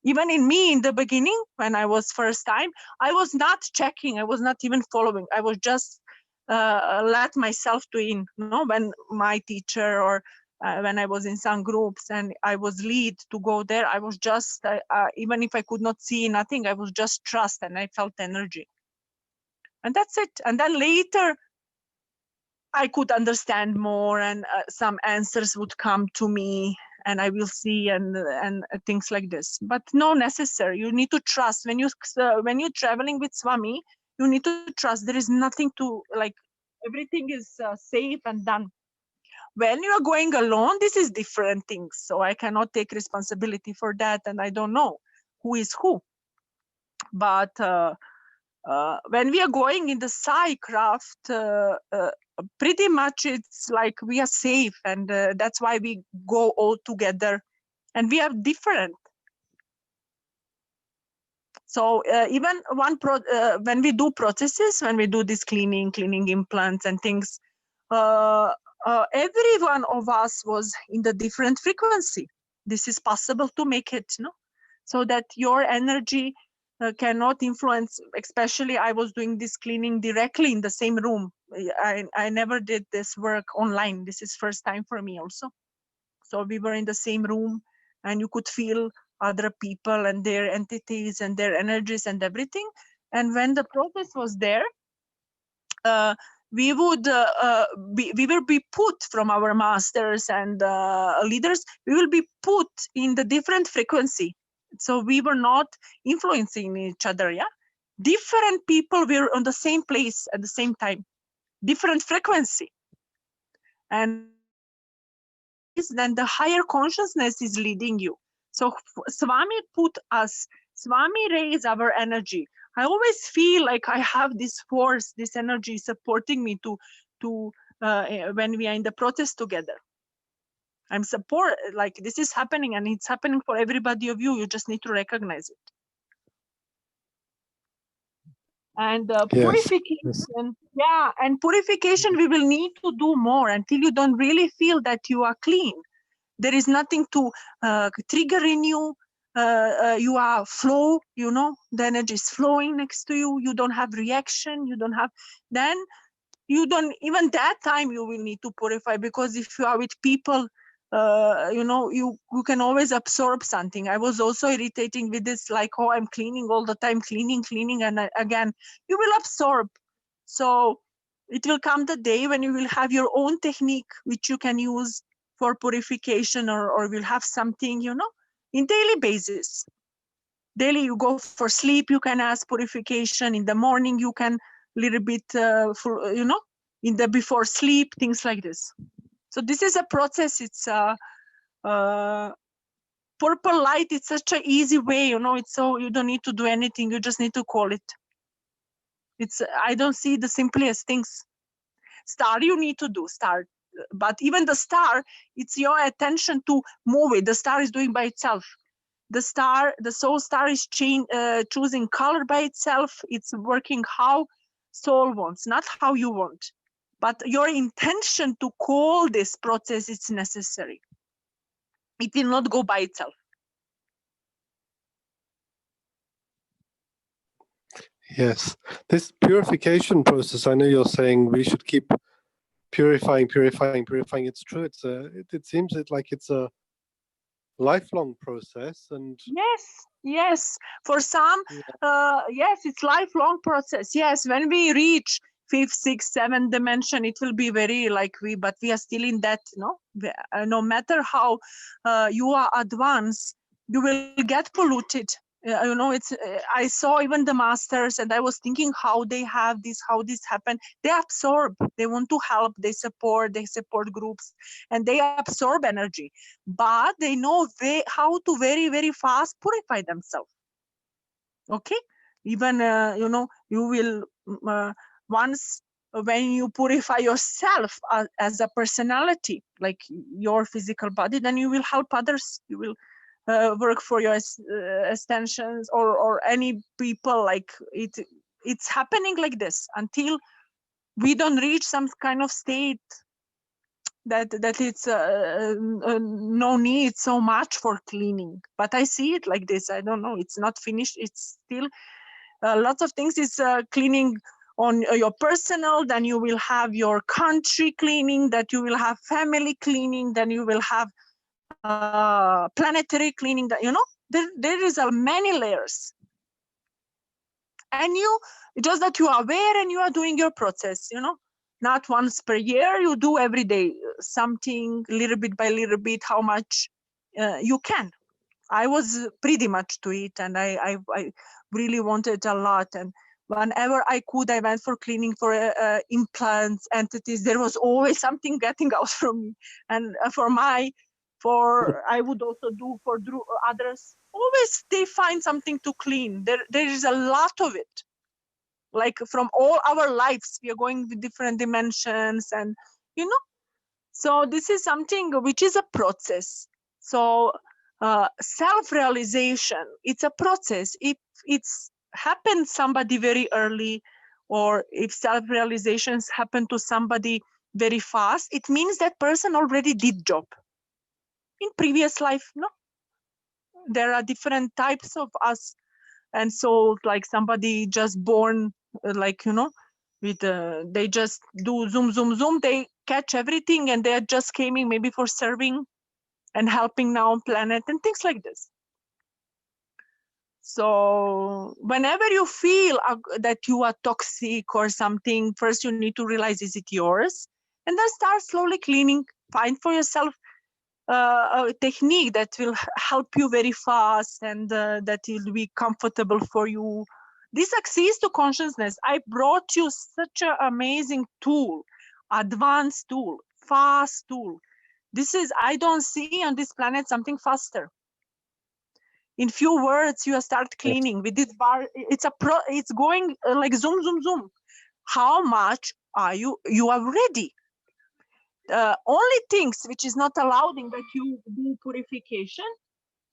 Even in me, in the beginning, when I was first time, I was not checking. I was not even following. I was just let myself to in. No, when my teacher or when I was in some groups and I was lead to go there, I was just, even if I could not see nothing, I was just trust, and I felt energy. And that's it. And then later, I could understand more, and some answers would come to me, and I will see, and things like this. But no necessary. You need to trust. When you're traveling with Swami, you need to trust. There is nothing to, like, everything is safe and done. When you are going alone, this is different things. So I cannot take responsibility for that, and I don't know who is who. But when we are going in the Sai craft, pretty much it's like we are safe, and that's why we go all together, and we are different. So even when we do processes, when we do this cleaning implants and things, every one of us was in the different frequency. This is possible to make it, no? So that your energy cannot influence. Especially I was doing this cleaning directly in the same room. I never did this work online. This is first time for me also. So we were in the same room, and you could feel other people and their entities and their energies and everything. And when the process was there, we will be put from our masters and leaders. We will be put in the different frequency. So we were not influencing each other. Yeah, different people were on the same place at the same time, different frequency, and then the higher consciousness is leading you. So Swami put us. Swami raised our energy. I always feel like I have this force, this energy supporting me to when we are in the process together. I'm support, like this is happening, and it's happening for everybody of you. You just need to recognize it. And purification, yeah, and purification we will need to do more until you don't really feel that you are clean. There is nothing to trigger in you. You are flow, you know, the energy is flowing next to you. You don't have reaction. You don't have, then you don't, even that time you will need to purify, because if you are with people, you know, you can always absorb something. I was also irritating with this, like, oh, I'm cleaning all the time, cleaning, and again, you will absorb. So it will come the day when you will have your own technique, which you can use for purification, or will have something, you know, in daily basis. Daily, you go for sleep, you can ask purification. In the morning, you can little bit, for, you know, in the before sleep, things like this. So this is a process. It's purple light. It's such an easy way, you know. It's so you don't need to do anything. You just need to call it. It's, I don't see the simplest things. Star, you need to do star, but even the star, it's your attention to move it. The star is doing by itself. The star, the soul star is choosing color by itself. It's working how soul wants, not how you want. But your intention to call this process is necessary. It will not go by itself. Yes, this purification process, I know you're saying we should keep purifying. It's true. It seems like it's a lifelong process, and Yes. For some, yes, it's lifelong process. Yes, when we reach 5th, 6th, 7th dimension, it will be very like but we are still in that, no matter how you are advanced, you will get polluted. It's I saw even the masters, and I was thinking how they have this, how this happened. They absorb, they want to help, they support groups, and they absorb energy, but they know how to very, very fast purify themselves. Okay, even you will once when you purify yourself as a personality, like your physical body, then you will help others. You will work for your extensions or any people. Like it's happening like this until we don't reach some kind of state that it's no need so much for cleaning. But I see it like this. I don't know, it's not finished. It's still lots of things. It's cleaning on your personal, then you will have your country cleaning, that you will have family cleaning, then you will have planetary cleaning, that there is many layers, and just that you are aware and you are doing your process, not once per year. You do every day something, little bit by little bit, how much you can. I was pretty much to it, and I really wanted a lot, and whenever I could, I went for cleaning, for implants, entities. There was always something getting out from me, and I would also do for others. Always they find something to clean. There is a lot of it. Like from all our lives, we are going with different dimensions, and so this is something which is a process. So self-realization, it's a process. If it's happened somebody very early, or if self-realizations happen to somebody very fast, it means that person already did job in previous life. There are different types of us, and so like somebody just born with they just do zoom, they catch everything, and they're just coming maybe for serving and helping now on planet and things like this. So whenever you feel that you are toxic or something, first you need to realize, is it yours? And then start slowly cleaning. Find for yourself a technique that will help you very fast, and that will be comfortable for you. This access to consciousness, I brought you such an amazing tool, advanced tool, fast tool. This is, I don't see on this planet something faster. In few words, you start cleaning with this bar. It's going like zoom. How much are you are ready? Only things which is not allowed in that you do purification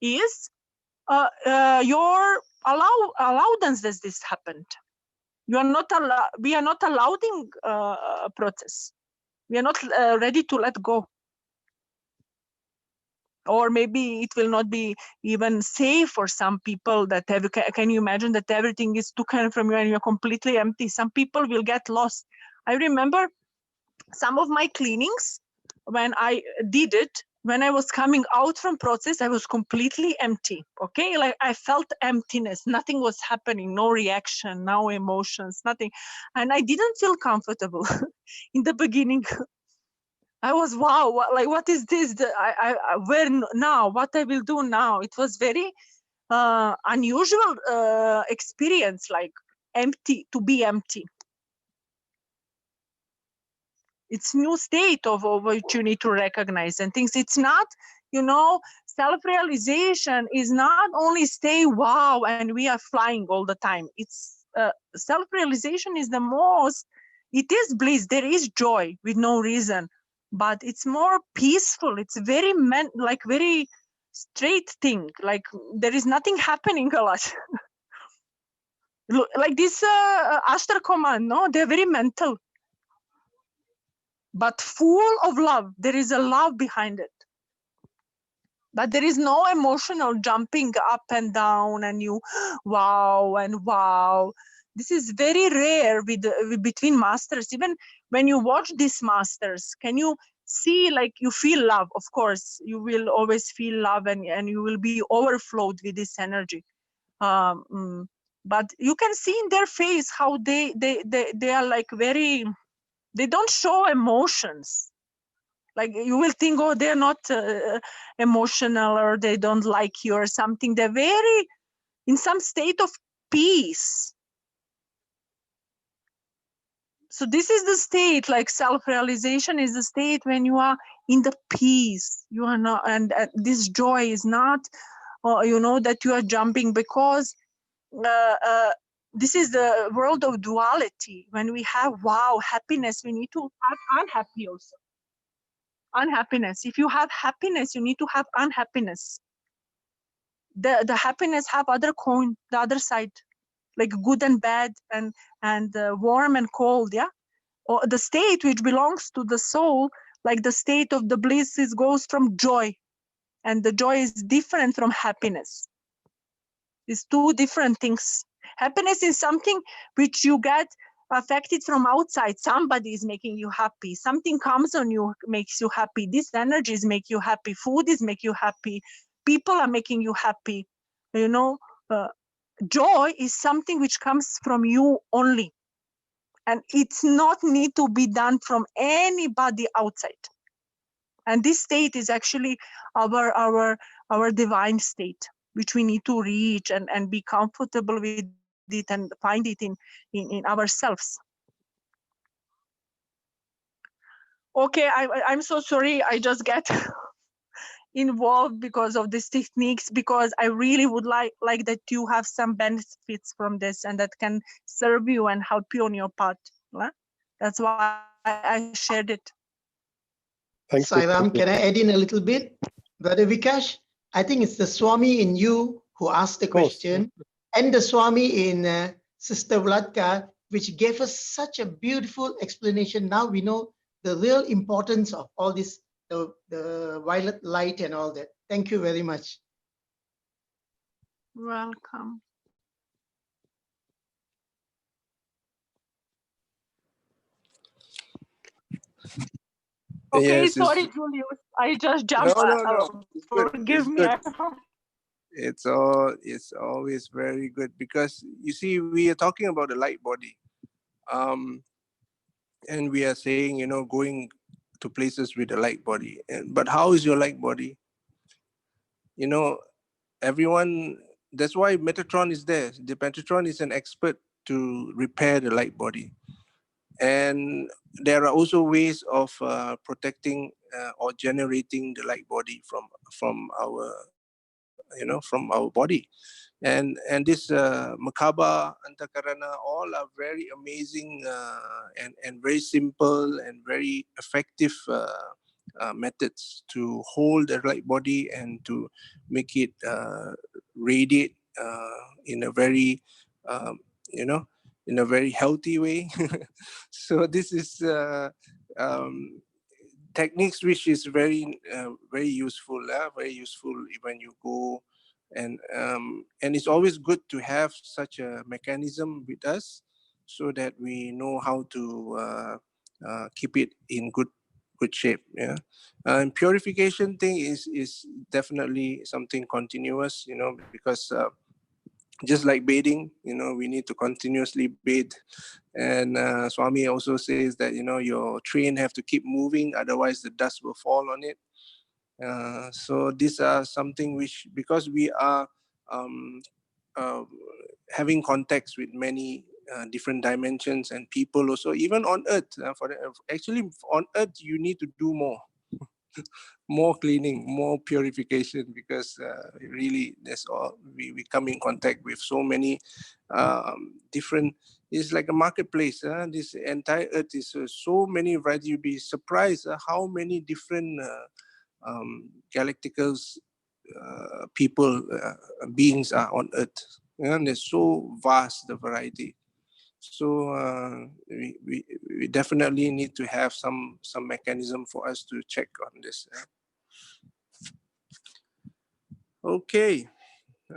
is your allowance that this happened. You are not we are not allowing a process. We are not ready to let go. Or maybe it will not be even safe for some people that can you imagine that everything is taken from you and you're completely empty? Some people will get lost. I remember some of my cleanings, when I did it, when I was coming out from process, I was completely empty. Okay, like I felt emptiness. Nothing was happening, no reaction, no emotions, nothing. And I didn't feel comfortable in the beginning. I was, wow, what is this? Where now? What I will do now? It was very unusual experience, like empty, to be empty. It's new state of which you need to recognize and things. It's not, self-realization is not only stay wow and we are flying all the time. It's self-realization is the most, it is bliss. There is joy with no reason. But it's more peaceful. It's very very straight thing. Like there is nothing happening a lot. Like this Ashtar command, no, they're very mental, but full of love. There is a love behind it. But there is no emotional jumping up and down and you wow and wow. This is very rare between masters. Even when you watch these masters, can you see, like, you feel love? Of course, you will always feel love, and you will be overflowed with this energy. But you can see in their face how they are like very, they don't show emotions. Like, you will think, oh, they're not emotional, or they don't like you or something. They're very in some state of peace. So this is the state, like self-realization is the state when you are in the peace. You are not, and this joy is not, you know, that you are jumping, because this is the world of duality. When we have wow happiness, we need to have unhappy also. Unhappiness. If you have happiness, you need to have unhappiness. The happiness have other coin, the other side, like good and bad, and warm and cold. Yeah. Or the state which belongs to the soul, like the state of the bliss, goes from joy, and the joy is different from happiness. It's two different things. Happiness is something which you get affected from outside. Somebody is making you happy. Something comes on you, makes you happy. These energies make you happy. Food is make you happy. People are making you happy. You know, joy is something which comes from you only. And it's not need to be done from anybody outside. And this state is actually our divine state, which we need to reach and be comfortable with it and find it in ourselves. Okay, I'm so sorry. I just get involved because of these techniques, because I really would like that you have some benefits from this, and that can serve you and help you on your path. That's why I shared it. Thank you. Sairam, can I add in a little bit? Brother Vikash, I think it's the Swami in you who asked the Of course, question, and the Swami in Sister Vladka, which gave us such a beautiful explanation. Now we know the real importance of all this, the violet light and all that. Thank you very much. Welcome. Okay, Yes, sorry, Julius. I just jumped. No. It's good. Forgive It's me. good. It's always very good, because you see, we are talking about the light body, and we are saying, going to places with a light body. But how is your light body? Everyone. That's why Metatron is there. The Metatron is an expert to repair the light body, and there are also ways of protecting or generating the light body from our body. And this Merkaba, Antakarana, all are very amazing and very simple and very effective methods to hold the light body and to make it radiate in a very in a very healthy way. So this is techniques which is very useful, very useful when you go, and it's always good to have such a mechanism with us, so that we know how to keep it in good shape. Yeah. And purification thing is definitely something continuous, because just like bathing, we need to continuously bathe. And Swami also says that, your train have to keep moving, otherwise the dust will fall on it. So these are something which, because we are uh, having contacts with many different dimensions and people also, even on earth. Actually, on earth, you need to do more cleaning, more purification, because really we come in contact with so many different. It's like a marketplace. This entire earth is so many varieties. You'll be surprised how many different galacticals people, beings are on earth. And it's so vast, the variety. So we definitely need to have some mechanism for us to check on this. Okay,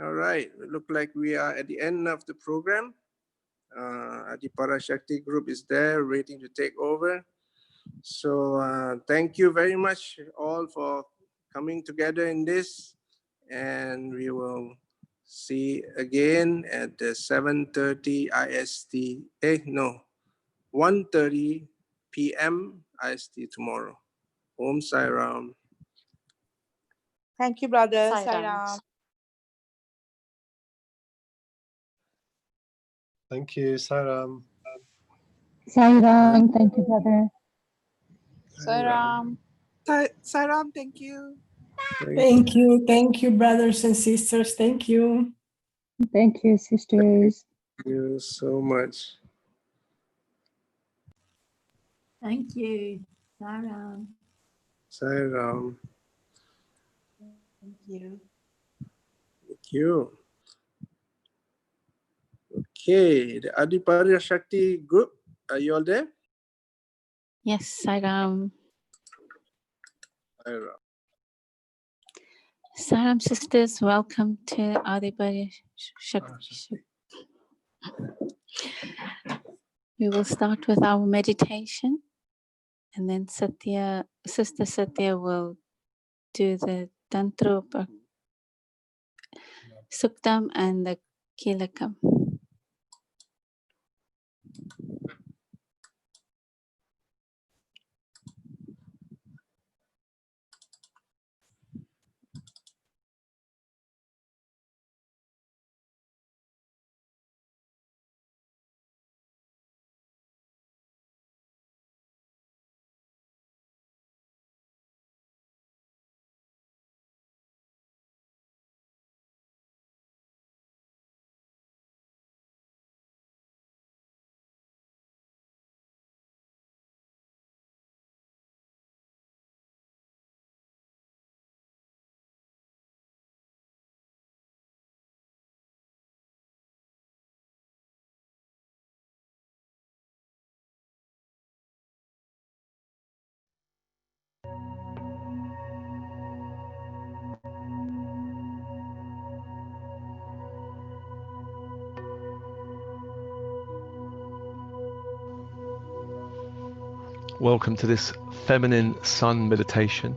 all right. It look like we are at the end of the program. Adipara Shakti group is there waiting to take over. So thank you very much all for coming together in this, and we will see again at the 7:30 IST. 1:30 p.m. IST tomorrow. Om Sai Ram. Thank you, brother. Sai Sai Ram. Ram. Thank you, Sairam. Sai Ram, thank you, brother. Sai Ram. Sai Ram, thank you. Thank you. Thank you, brothers and sisters. Thank you. Thank you, sisters. Thank you so much. Thank you. Sai Ram. Sai Ram. Thank you. Thank you. Okay, the Adipara Shakti group, are you all there? Yes, Sai Ram. Sai Ram. Sai Ram sisters, welcome to Adipara Shakti. We will start with our meditation, and then Sister Satya will do the Tantra Suktam and the Kilakam. Welcome to this feminine sun meditation,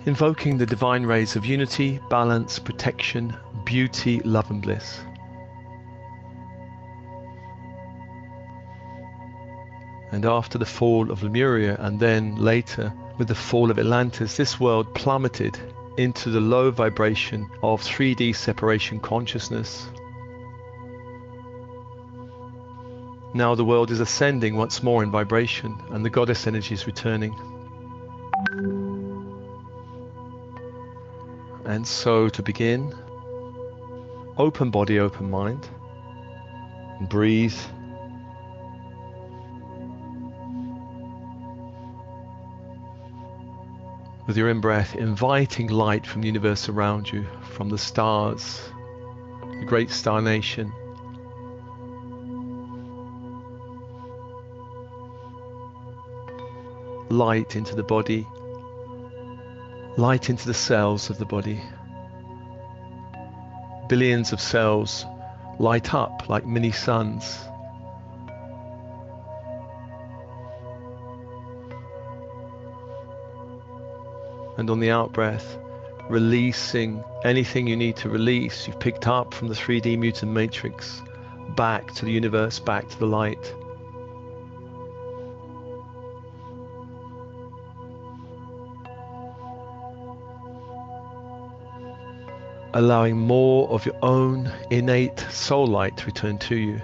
invoking the divine rays of unity, balance, protection, beauty, love and bliss. And after the fall of Lemuria, and then later with the fall of Atlantis, this world plummeted into the low vibration of 3D separation consciousness. Now the world is ascending once more in vibration, and the goddess energy is returning. And so to begin, open body, open mind, and breathe. With your in-breath, inviting light from the universe around you, from the stars, the great star nation, light into the body, light into the cells of the body. Billions of cells light up like mini suns. And on the out-breath, releasing anything you need to release, you've picked up from the 3D mutant matrix, back to the universe, back to the light. Allowing more of your own innate soul light to return to you.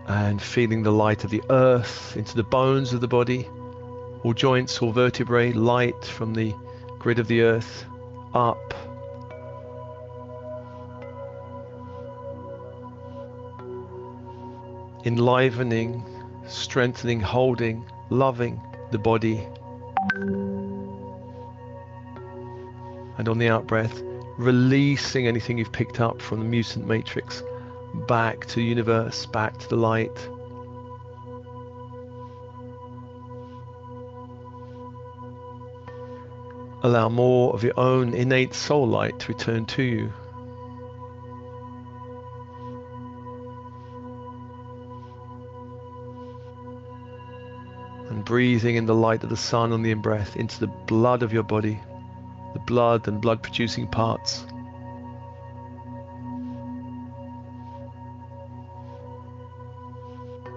And feeling the light of the earth into the bones of the body, all joints, all vertebrae, light from the grid of the earth up. Enlivening, strengthening, holding, loving the body. And on the out breath, releasing anything you've picked up from the mutant matrix, back to the universe, back to the light. Allow more of your own innate soul light to return to you. And breathing in the light of the sun on the in-breath into the blood of your body, the blood and blood producing parts.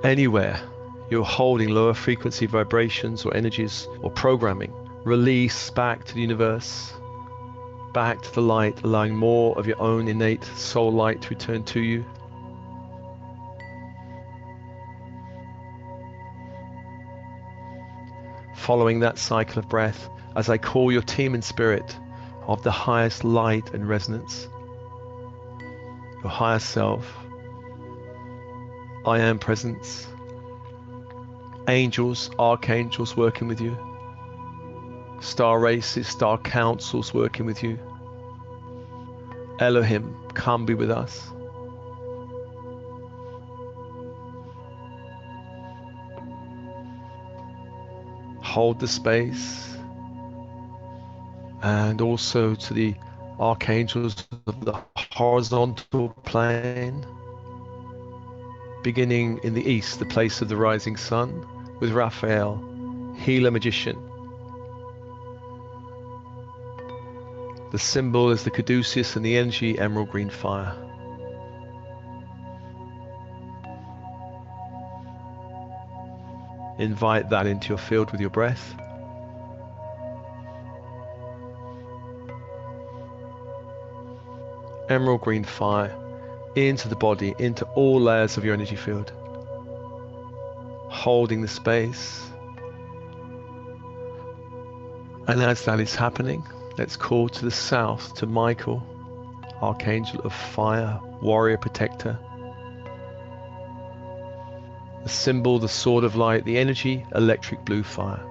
Anywhere you're holding lower frequency vibrations or energies or programming, release back to the universe, back to the light, allowing more of your own innate soul light to return to you. Following that cycle of breath, as I call your team in spirit of the highest light and resonance, your higher self, I am presence, angels, archangels working with you, star races, star councils working with you, Elohim, come be with us. Hold the space, and also to the archangels of the horizontal plane, beginning in the east, the place of the rising sun, with Raphael, healer magician. The symbol is the caduceus and the energy emerald green fire. Invite that into your field with your breath. Emerald green fire into the body, into all layers of your energy field. Holding the space. And as that is happening, let's call to the south to Michael, Archangel of Fire, Warrior Protector. The symbol, the sword of light, the energy, electric blue fire.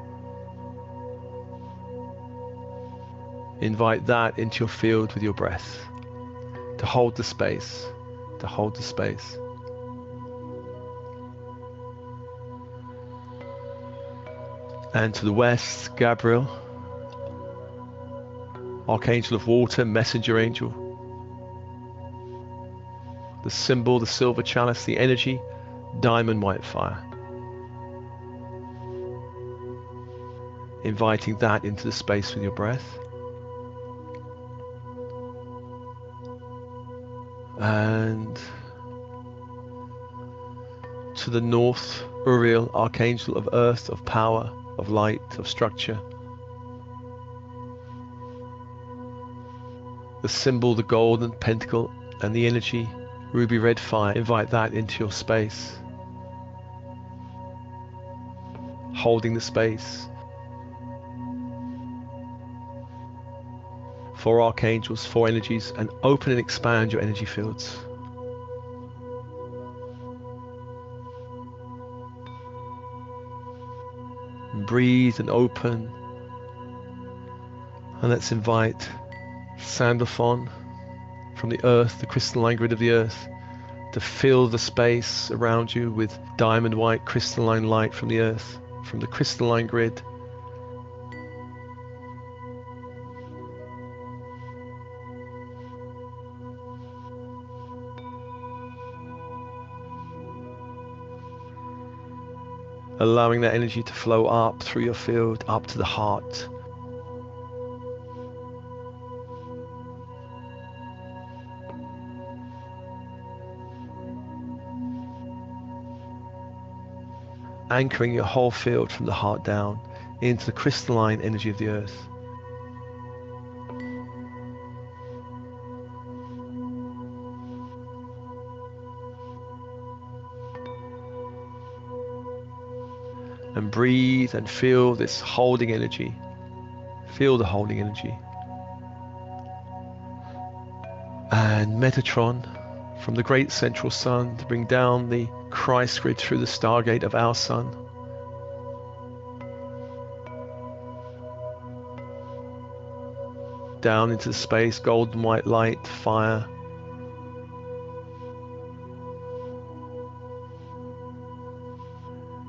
Invite that into your field with your breath, to hold the space, to hold the space. And to the west, Gabriel, Archangel of Water, Messenger Angel. The symbol, the silver chalice, the energy, diamond white fire. Inviting that into the space with your breath. And to the north, Uriel, Archangel of Earth, of Power, of Light, of Structure. The symbol, the golden pentacle, and the energy, ruby red fire. Invite that into your space. Holding the space. Four archangels, four energies, and open and expand your energy fields. And breathe and open. And let's invite Sandalphon from the earth, the crystalline grid of the earth, to fill the space around you with diamond white crystalline light from the earth, from the crystalline grid. Allowing that energy to flow up through your field, up to the heart. Anchoring your whole field from the heart down into the crystalline energy of the earth. And breathe and feel this holding energy. Feel the holding energy. And Metatron from the great central sun to bring down the Christ grid through the stargate of our sun. Down into the space, golden white light, fire.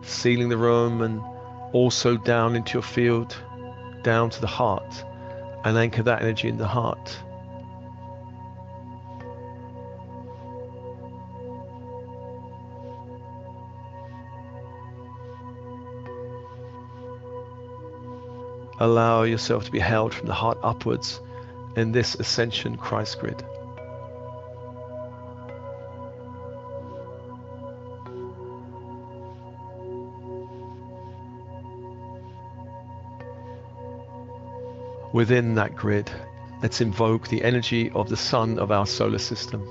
Sealing the room, and also down into your field, down to the heart, and anchor that energy in the heart. Allow yourself to be held from the heart upwards in this ascension Christ grid. Within that grid, let's invoke the energy of the sun of our solar system.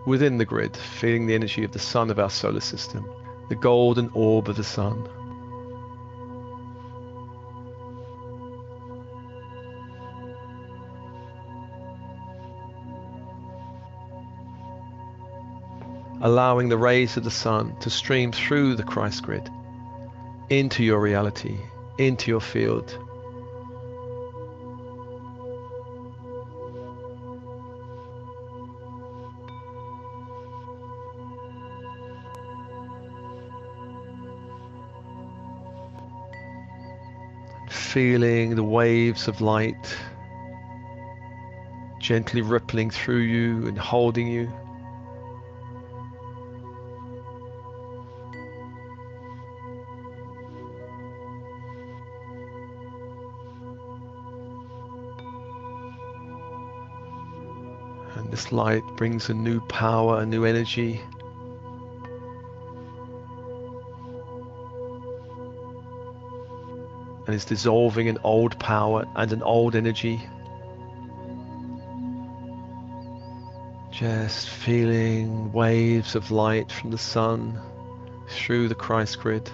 Within the grid, feeling the energy of the sun of our solar system, the golden orb of the sun. Allowing the rays of the sun to stream through the Christ grid into your reality, into your field. Feeling the waves of light gently rippling through you and holding you. And this light brings a new power, a new energy. And is dissolving an old power and an old energy. Just feeling waves of light from the sun through the Christ grid.